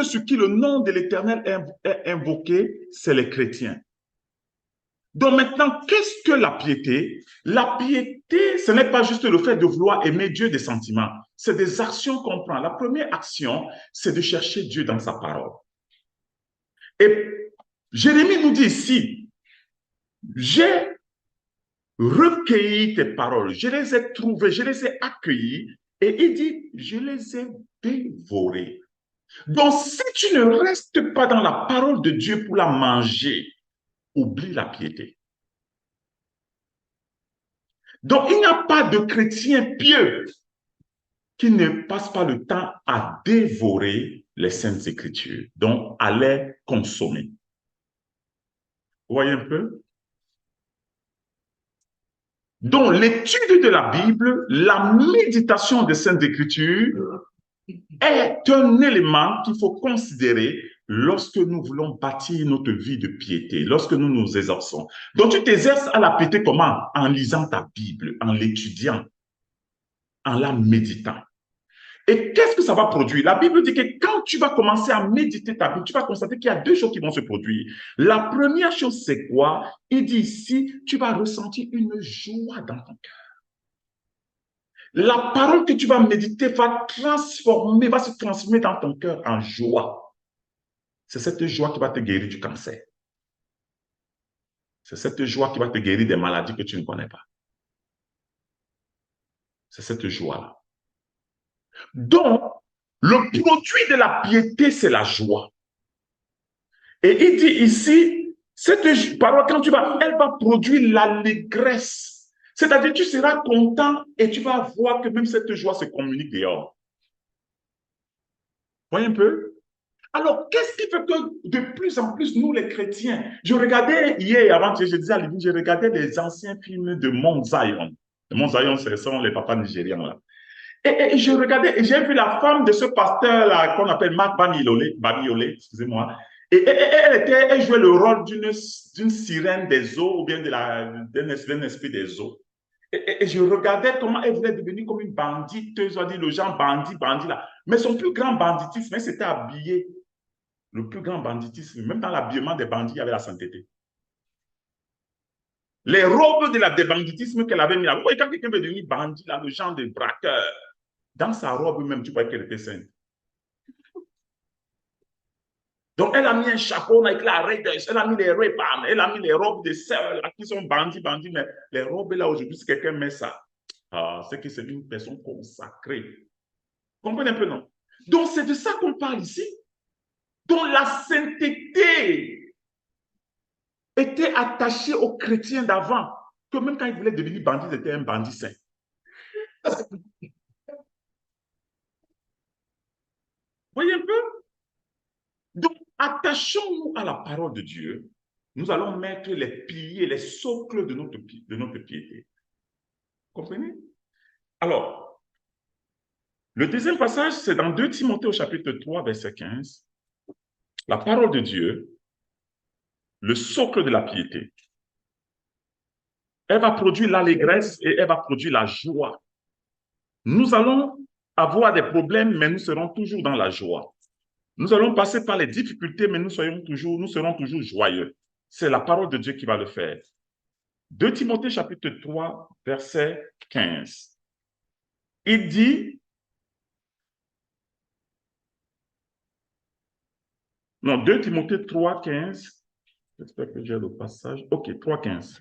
sur qui le nom de l'Éternel est invoqué, c'est les chrétiens. Donc maintenant, qu'est-ce que la piété? La piété, ce n'est pas juste le fait de vouloir aimer Dieu des sentiments, c'est des actions qu'on prend. La première action, c'est de chercher Dieu dans sa parole. Et Jérémie nous dit ici, j'ai recueilli tes paroles, je les ai trouvées, je les ai accueillies, et il dit, je les ai dévorées. Donc, si tu ne restes pas dans la parole de Dieu pour la manger, oublie la piété. Donc, il n'y a pas de chrétien pieux qui ne passe pas le temps à dévorer les Saintes Écritures, donc à les consommer. Vous voyez un peu? Donc, l'étude de la Bible, la méditation des Saintes Écritures est un élément qu'il faut considérer lorsque nous voulons bâtir notre vie de piété, lorsque nous nous exerçons. Donc, tu t'exerces à la piété comment? En lisant ta Bible, en l'étudiant, en la méditant. Et qu'est-ce que ça va produire? La Bible dit que quand tu vas commencer à méditer ta Bible, tu vas constater qu'il y a 2 choses qui vont se produire. La première chose, c'est quoi? Il dit ici, tu vas ressentir une joie dans ton cœur. La parole que tu vas méditer va se transformer dans ton cœur en joie. C'est cette joie qui va te guérir du cancer. C'est cette joie qui va te guérir des maladies que tu ne connais pas. C'est cette joie-là. Donc, le produit de la piété, c'est la joie. Et il dit ici, cette parole, quand tu vas, elle va produire l'allégresse. C'est-à-dire, tu seras content et tu vas voir que même cette joie se communique dehors. Voyez un peu? Alors, qu'est-ce qui fait que de plus en plus, nous les chrétiens, je regardais hier et avant, je disais à Livy, je regardais les anciens films de Mont Zion. Le Mont Zion, ce sont les papas nigérians là. Et je regardais, et j'ai vu la femme de ce pasteur-là, qu'on appelle Marc Bamiolé, excusez-moi. Et elle jouait le rôle d'une sirène des eaux ou bien d'un esprit des eaux. Et je regardais comment elle voulait devenir comme une bandite, je dit le genre bandit là. Mais son plus grand banditisme, c'était habillé. Le plus grand banditisme, même dans l'habillement des bandits, il y avait la sainteté. Les robes des banditisme qu'elle avait mis là. Vous voyez, quand quelqu'un veut devenir bandit, là, le genre de braqueur, dans sa robe même, tu croyais qu'elle était sainte. Donc, elle a mis un chapeau avec la Raiders, elle a mis les Ray-Ban, elle a mis les robes de sœurs qui sont bandits, mais les robes là, aujourd'hui, si quelqu'un met ça, c'est que c'est une personne consacrée. Vous comprenez un peu, non? Donc, c'est de ça qu'on parle ici. Donc, la sainteté était attachée aux chrétiens d'avant, que même quand ils voulaient devenir bandits, ils étaient un bandit saint. Vous voyez un peu? Donc, attachons-nous à la parole de Dieu. Nous allons mettre les piliers, les socles de notre piété. Vous comprenez? Alors, le deuxième passage, c'est dans 2 Timothée au chapitre 3, verset 15. La parole de Dieu, le socle de la piété. Elle va produire l'allégresse et elle va produire la joie. Nous allons avoir des problèmes, mais nous serons toujours dans la joie. Nous allons passer par les difficultés, mais nous serons toujours joyeux. C'est la parole de Dieu qui va le faire. 2 Timothée chapitre 3, verset 15. Il dit, non, 2 Timothée 3, 15. J'espère que j'ai le passage. Ok, 3, 15.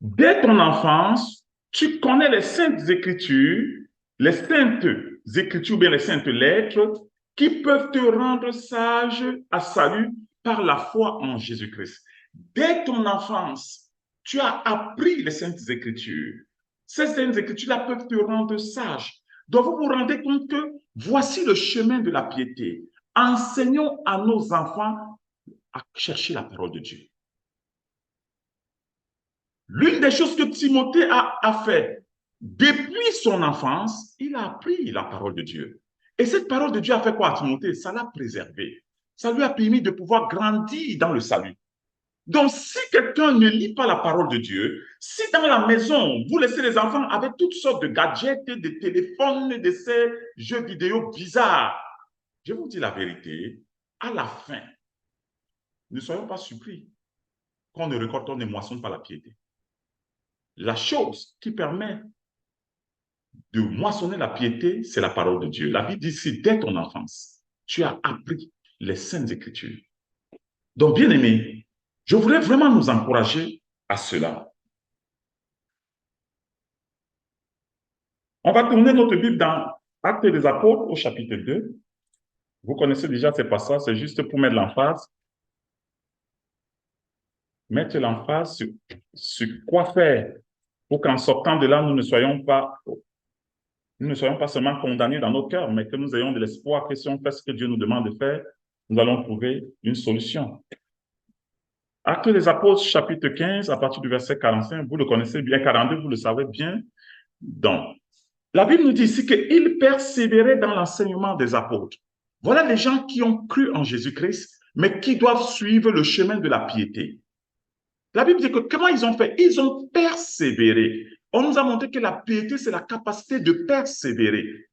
Dès ton enfance, tu connais les saintes écritures, ou bien les saintes lettres, qui peuvent te rendre sage à salut par la foi en Jésus-Christ. Dès ton enfance, tu as appris les saintes écritures. Ces saintes écritures-là peuvent te rendre sage. Donc, vous vous rendez compte que voici le chemin de la piété. Enseignons à nos enfants à chercher la parole de Dieu. L'une des choses que Timothée a fait depuis son enfance, il a appris la parole de Dieu. Et cette parole de Dieu a fait quoi à Timothée? Ça l'a préservé. Ça lui a permis de pouvoir grandir dans le salut. Donc, si quelqu'un ne lit pas la parole de Dieu, si dans la maison, vous laissez les enfants avec toutes sortes de gadgets, de téléphones, de ces jeux vidéo bizarres, je vous dis la vérité, à la fin, ne soyons pas surpris qu'on ne récolte, on ne moissonne pas la piété. La chose qui permet de moissonner la piété, c'est la parole de Dieu. La Bible dit ici, dès ton enfance, tu as appris les saintes écritures. Donc, bien aimé, je voudrais vraiment nous encourager à cela. On va tourner notre Bible dans Actes des Apôtres au chapitre 2. Vous connaissez déjà ces passages, c'est juste pour mettre l'emphase. Mettre l'emphase sur quoi faire pour qu'en sortant de là, nous ne soyons pas seulement condamnés dans nos cœurs, mais que nous ayons de l'espoir que si on fait ce que Dieu nous demande de faire, nous allons trouver une solution. Actes des Apôtres, chapitre 15, à partir du verset 45, vous le connaissez bien, 42, vous le savez bien. Donc, la Bible nous dit ici qu'ils persévéraient dans l'enseignement des apôtres. Voilà les gens qui ont cru en Jésus-Christ, mais qui doivent suivre le chemin de la piété. La Bible dit que comment ils ont fait? Ils ont persévéré. On nous a montré que la piété, c'est la capacité de persévérer.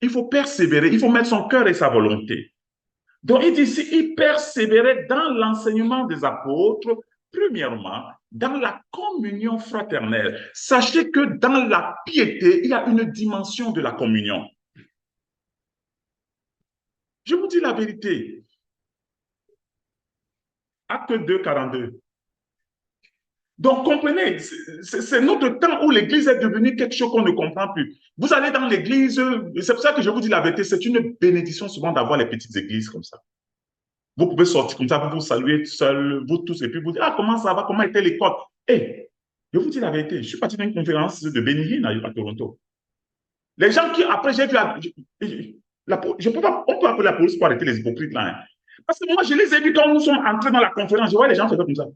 Il faut persévérer, il faut mettre son cœur et sa volonté. Donc, il dit ici, il persévérait dans l'enseignement des apôtres, premièrement, dans la communion fraternelle. Sachez que dans la piété, il y a une dimension de la communion. Je vous dis la vérité. Acte 2, 42. Donc, comprenez, c'est notre temps où l'Église est devenue quelque chose qu'on ne comprend plus. Vous allez dans l'Église, c'est pour ça que je vous dis la vérité, c'est une bénédiction souvent d'avoir les petites églises comme ça. Vous pouvez sortir comme ça, vous vous saluer seul, vous tous, et puis vous dites, ah, comment ça va, comment était l'école? Hé, je vous dis la vérité, je suis parti d'une conférence de Benny Hinn à Toronto. Les gens qui, après, j'ai vu, je peux pas, on peut appeler la police pour arrêter les hypocrites là. Hein. Parce que moi, je les ai vus quand nous sommes entrés dans la conférence, je vois les gens faire comme ça.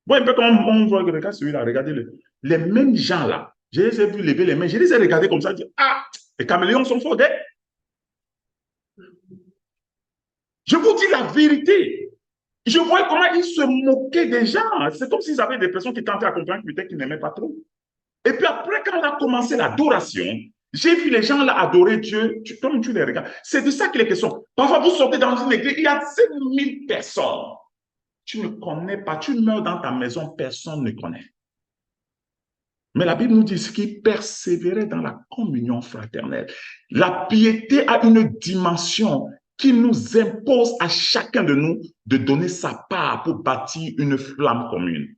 Bon, un peu comme on voit, regarde celui-là, regardez-le. Les mêmes gens là, je les ai vus lever les mains, je les ai regardés comme ça, dire, ah, les caméléons sont forts, hein? Je vous dis la vérité. Je vois comment ils se moquaient des gens. C'est comme s'ils avaient des personnes qui tentaient à comprendre peut-être qu'ils n'aimaient pas trop. Et puis après, quand on a commencé l'adoration, j'ai vu les gens là adorer Dieu comme tu les regardes. C'est de ça qu'il est question. Parfois, vous sortez dans une église, il y a 5000 personnes. Tu ne connais pas, tu meurs dans ta maison, personne ne connaît. Mais la Bible nous dit ce qui persévérait dans la communion fraternelle. La piété a une dimension qui nous impose à chacun de nous de donner sa part pour bâtir une flamme commune.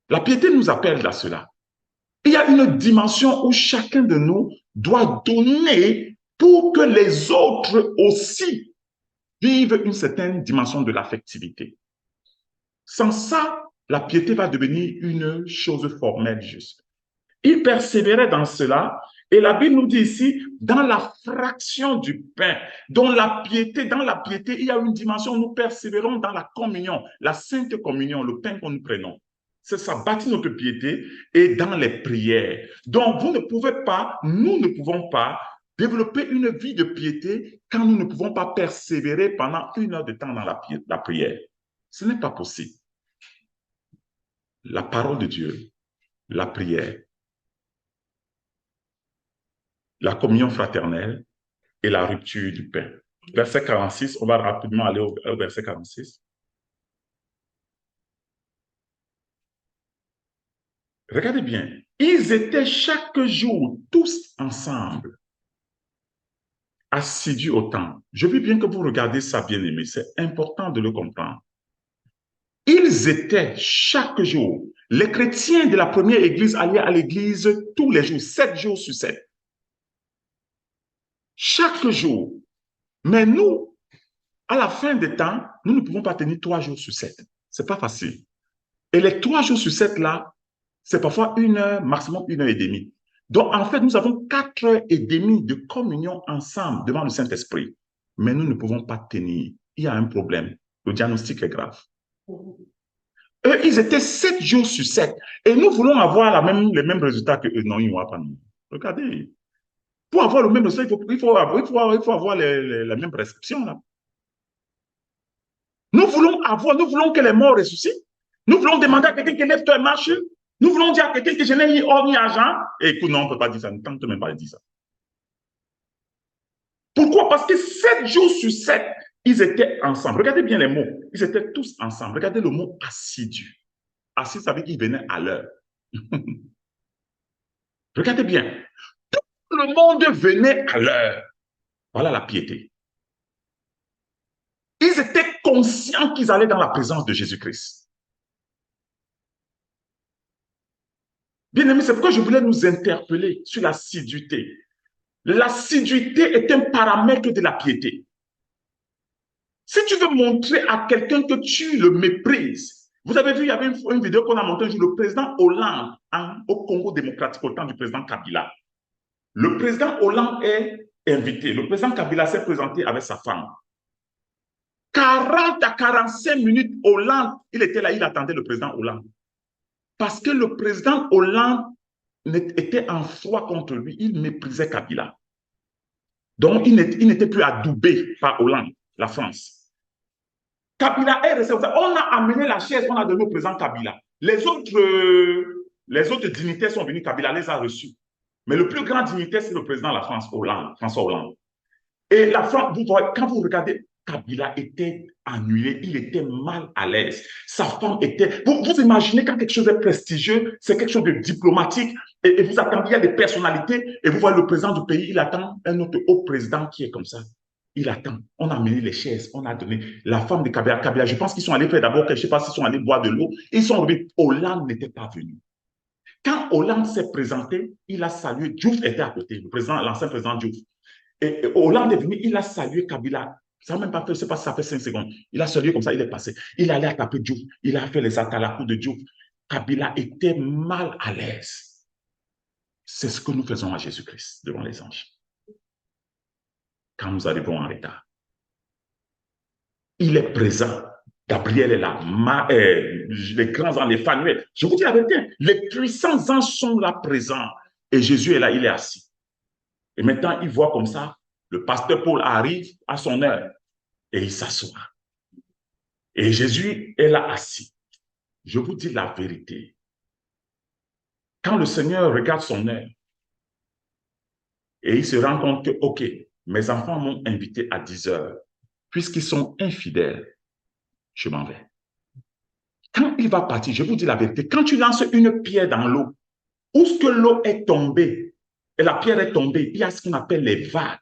La piété nous appelle à cela. Il y a une dimension où chacun de nous doit donner pour que les autres aussi vivent une certaine dimension de l'affectivité. Sans ça, la piété va devenir une chose formelle juste. Il persévérait dans cela, et la Bible nous dit ici, dans la fraction du pain, dans la piété, il y a une dimension où nous persévérons dans la communion, la sainte communion, le pain que nous prenons. Ça bâtit notre piété et dans les prières. Donc, vous ne pouvez pas, nous ne pouvons pas développer une vie de piété quand nous ne pouvons pas persévérer pendant 1 heure de temps dans la prière. Ce n'est pas possible. La parole de Dieu, la prière, la communion fraternelle et la rupture du pain. Verset 46, on va rapidement aller au verset 46. Regardez bien, ils étaient chaque jour tous ensemble, assidus au temple. Je veux bien que vous regardiez ça, bien aimé, c'est important de le comprendre. Ils étaient chaque jour, les chrétiens de la première église allaient à l'église tous les jours, 7 jours sur 7. Chaque jour. Mais nous, à la fin des temps, nous ne pouvons pas tenir 3 jours sur 7. Ce n'est pas facile. Et les 3 jours sur 7 là, c'est parfois 1 heure, maximum 1 heure et demie. Donc, en fait, nous avons 4 heures et demie de communion ensemble devant le Saint-Esprit. Mais nous ne pouvons pas tenir. Il y a un problème. Le diagnostic est grave. Eux, ils étaient 7 jours sur 7. Et nous voulons avoir les mêmes résultats que eux. Non, ils n'ont pas nous. Regardez. Pour avoir le même résultat, il faut avoir la même prescription. Là. Nous voulons que les morts ressuscitent. Nous voulons demander à quelqu'un qui lève toi et marche. Nous voulons dire à quelqu'un que je n'ai ni or ni argent. Et écoute, non, on ne peut pas dire ça. Ne tente même pas de dire ça. Pourquoi? Parce que 7 jours sur 7, ils étaient ensemble. Regardez bien les mots. Ils étaient tous ensemble. Regardez le mot assidu. Assis, ça veut dire qu'ils venaient à l'heure. Regardez bien. Tout le monde venait à l'heure. Voilà la piété. Ils étaient conscients qu'ils allaient dans la présence de Jésus-Christ. Bien aimé, c'est pourquoi je voulais nous interpeller sur l'assiduité. L'assiduité est un paramètre de la piété. Si tu veux montrer à quelqu'un que tu le méprises, vous avez vu, il y avait une vidéo qu'on a montée un jour, le président Hollande au Congo démocratique au temps du président Kabila. Le président Hollande est invité. Le président Kabila s'est présenté avec sa femme. 40 à 45 minutes, Hollande, il était là, il attendait le président Hollande. Parce que le président Hollande était en froid contre lui, il méprisait Kabila. Donc, il n'était plus adoubé par Hollande, la France. Kabila est resté. On a amené la chaise, on a donné au président Kabila. Les autres dignitaires sont venus, Kabila les a reçus. Mais le plus grand dignitaire, c'est le président de la France, François Hollande. Et la France, quand vous regardez, Kabila était ennuyé, il était mal à l'aise. Sa femme était... Vous imaginez quand quelque chose est prestigieux, c'est quelque chose de diplomatique, et vous attendez, il y a des personnalités, et vous voyez le président du pays, il attend un autre haut président qui est comme ça. Il attend. On a amené les chaises, on a donné. La femme de Kabila, je pense qu'ils sont allés faire d'abord, je ne sais pas s'ils sont allés boire de l'eau. Ils sont revenus. Hollande n'était pas venu. Quand Hollande s'est présenté, il a salué. Diouf était à côté, l'ancien président Diouf. Et Hollande est venu, il a salué Kabila. Ça n'a même pas fait, je ne sais pas si ça fait 5 secondes. Il a salué comme ça, il est passé. Il allait taper Diouf. Il a fait les atalakou de Diouf. Kabila était mal à l'aise. C'est ce que nous faisons à Jésus-Christ devant les anges. Quand nous arrivons en retard. Il est présent. Gabriel est là. Les grands anges, les Phanuels. Je vous dis la vérité, les puissants anges sont là présents. Et Jésus est là, il est assis. Et maintenant, il voit comme ça, le pasteur Paul arrive à son heure et il s'assoit. Et Jésus est là assis. Je vous dis la vérité. Quand le Seigneur regarde son heure et il se rend compte que, OK, mes enfants m'ont invité à 10 heures, puisqu'ils sont infidèles, je m'en vais. Quand il va partir, je vous dis la vérité, quand tu lances une pierre dans l'eau, où ce que l'eau est tombée et la pierre est tombée, il y a ce qu'on appelle les vagues,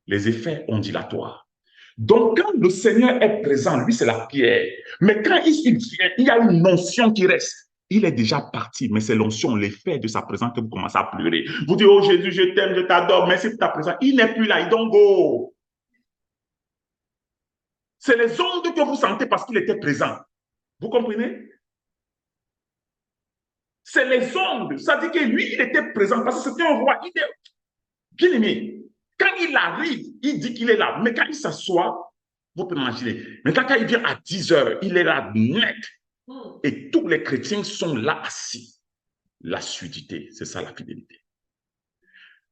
les effets ondulatoires. Donc, quand le Seigneur est présent, lui, c'est la pierre. Mais quand il vient, il y a une notion qui reste. Il est déjà parti, mais c'est l'onction, l'effet de sa présence que vous commencez à pleurer. Vous dites, oh Jésus, je t'aime, je t'adore, merci pour ta présence. Il n'est plus là, il don't go. C'est les ondes que vous sentez parce qu'il était présent. Vous comprenez? C'est les ondes. Ça dit que lui, il était présent parce que c'était un roi. Il est bien aimé. Quand il arrive, il dit qu'il est là. Mais quand il s'assoit, vous pouvez imaginer. Maintenant, quand il vient à 10 heures, il est là net. Et tous les chrétiens sont là assis. La sudité, c'est ça la fidélité.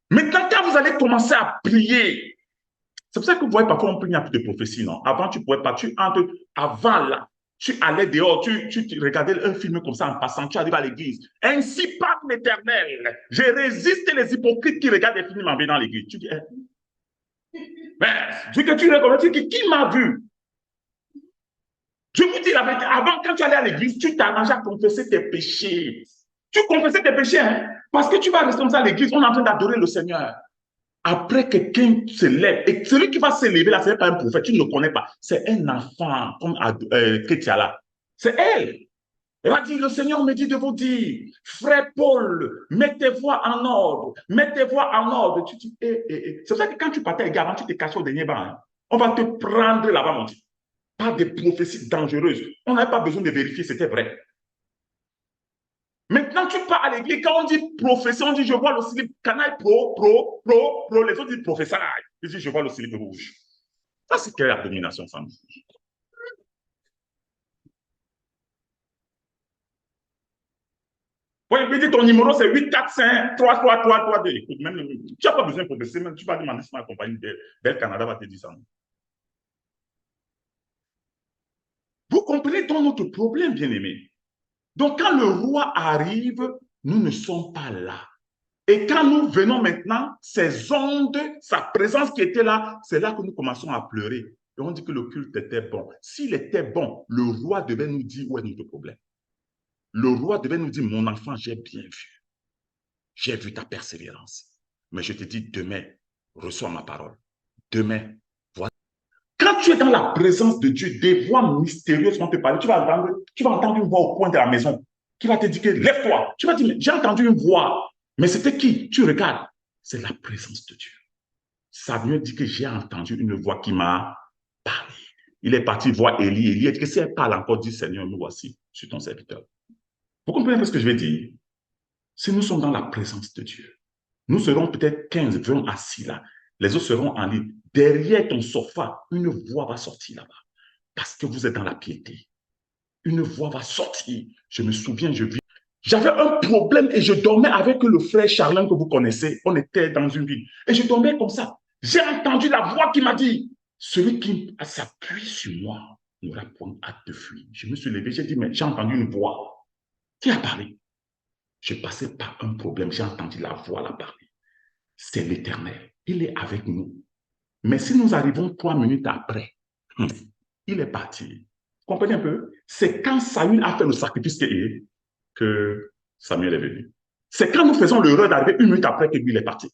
Maintenant, quand vous allez commencer à prier, c'est pour ça que vous voyez parfois on prie, il n'y a plus de prophétie, non? Avant, tu ne pouvais pas, avant là, tu allais dehors, tu regardais un film comme ça en passant, tu arrives à l'église. Ainsi parle l'Éternel. Je résiste les hypocrites qui regardent des films en venant à l'église. Tu dis, vu que tu regardes, tu dis, qui m'a vu? Je vous dis la vérité, avant, quand tu allais à l'église, tu t'arrangeais à confesser tes péchés. Tu confessais tes péchés, hein? Parce que tu vas rester comme ça à l'église, on est en train d'adorer le Seigneur. Après, quelqu'un se lève, et celui qui va se lever là, ce n'est pas un prophète, tu ne le connais pas. C'est un enfant, comme Kétiala. C'est elle. Elle va dire, le Seigneur me dit de vous dire, frère Paul, mettez-vous en ordre, mettez-vous en ordre. Tu dis, C'est pour ça que quand tu partais avec avant, tu te cachais au dernier banc. Hein. On va te prendre là-bas, mon Dieu. Pas de prophéties dangereuses. On n'avait pas besoin de vérifier, c'était vrai. Maintenant, tu pars à l'église, quand on dit prophétie, on dit je vois le slip canal pro, les autres disent professeur. Ils disent je vois le slip rouge. Ça, c'est quelle abomination, ça? Oui, il dit ton numéro c'est 845 3 2. Écoute, même, tu n'as pas besoin de prophétie, même tu vas demander si ma compagnie Bel Canada va te dire ça. Vous comprenez donc notre problème, bien aimé. Donc, quand le roi arrive, nous ne sommes pas là. Et quand nous venons maintenant, ces ondes, sa présence qui était là, c'est là que nous commençons à pleurer. Et on dit que le culte était bon. S'il était bon, le roi devait nous dire où est notre problème. Le roi devait nous dire, mon enfant, j'ai bien vu. J'ai vu ta persévérance. Mais je te dis, demain, reçois ma parole. Demain, voilà. Quand tu es dans la présence de Dieu, des voix mystérieuses vont te parler. Tu vas entendre une voix au coin de la maison qui va te dire que lève-toi. Tu vas dire, j'ai entendu une voix. Mais c'était qui? Tu regardes. C'est la présence de Dieu. Samuel dit que j'ai entendu une voix qui m'a parlé. Il est parti voir Élie. Élie a dit que si elle parle encore, dit Seigneur, nous voici, je suis ton serviteur. Vous comprenez ce que je veux dire? Si nous sommes dans la présence de Dieu, nous serons peut-être 15, 20 assis là. Les autres seront en ligne. Derrière ton sofa, une voix va sortir là-bas. Parce que vous êtes dans la piété. Une voix va sortir. Je me souviens, j'avais un problème et je dormais avec le frère Charlin que vous connaissez. On était dans une ville. Et je dormais comme ça. J'ai entendu la voix qui m'a dit, celui qui s'appuie sur moi n'aura point hâte de fuir. Je me suis levé, j'ai dit, mais j'ai entendu une voix. Qui a parlé? Je passais par un problème, j'ai entendu la voix là parler. C'est l'Éternel. Il est avec nous. Mais si nous arrivons 3 minutes après, il est parti. Vous comprenez un peu? C'est quand Saül a fait le sacrifice que Samuel est venu. C'est quand nous faisons l'erreur d'arriver 1 minute après que lui est parti.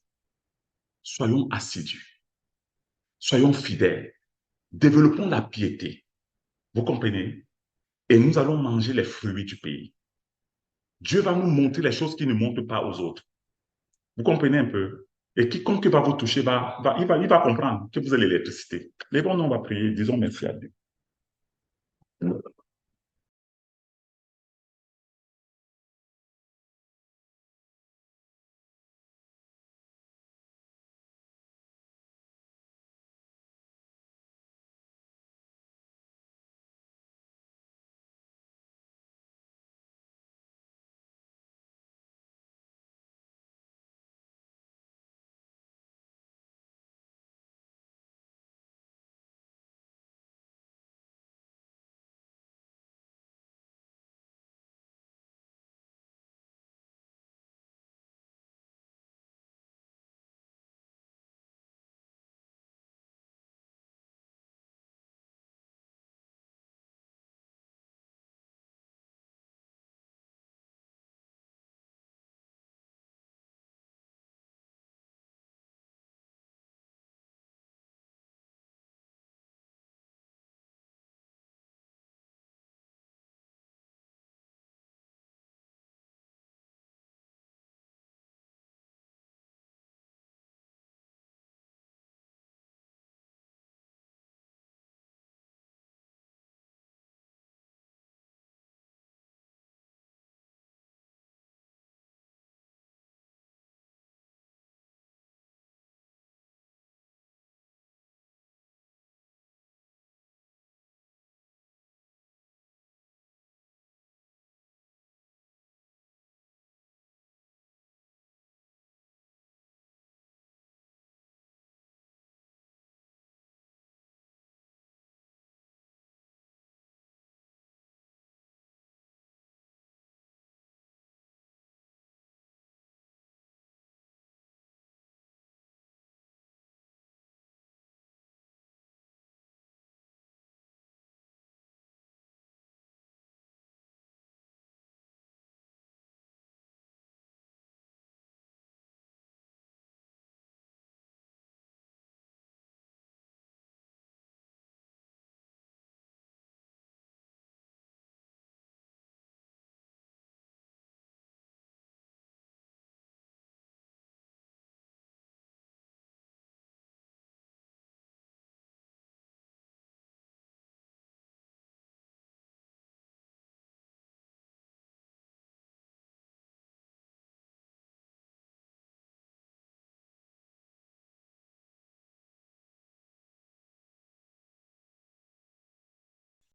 Soyons assidus. soyons fidèles, développons la piété. Vous comprenez? Et nous allons manger les fruits du pays. Dieu va nous montrer les choses qu'il ne montre pas aux autres. Vous comprenez un peu? Et quiconque va vous toucher, il va comprendre que vous avez l'électricité. Les bons, on va prier, disons merci à Dieu.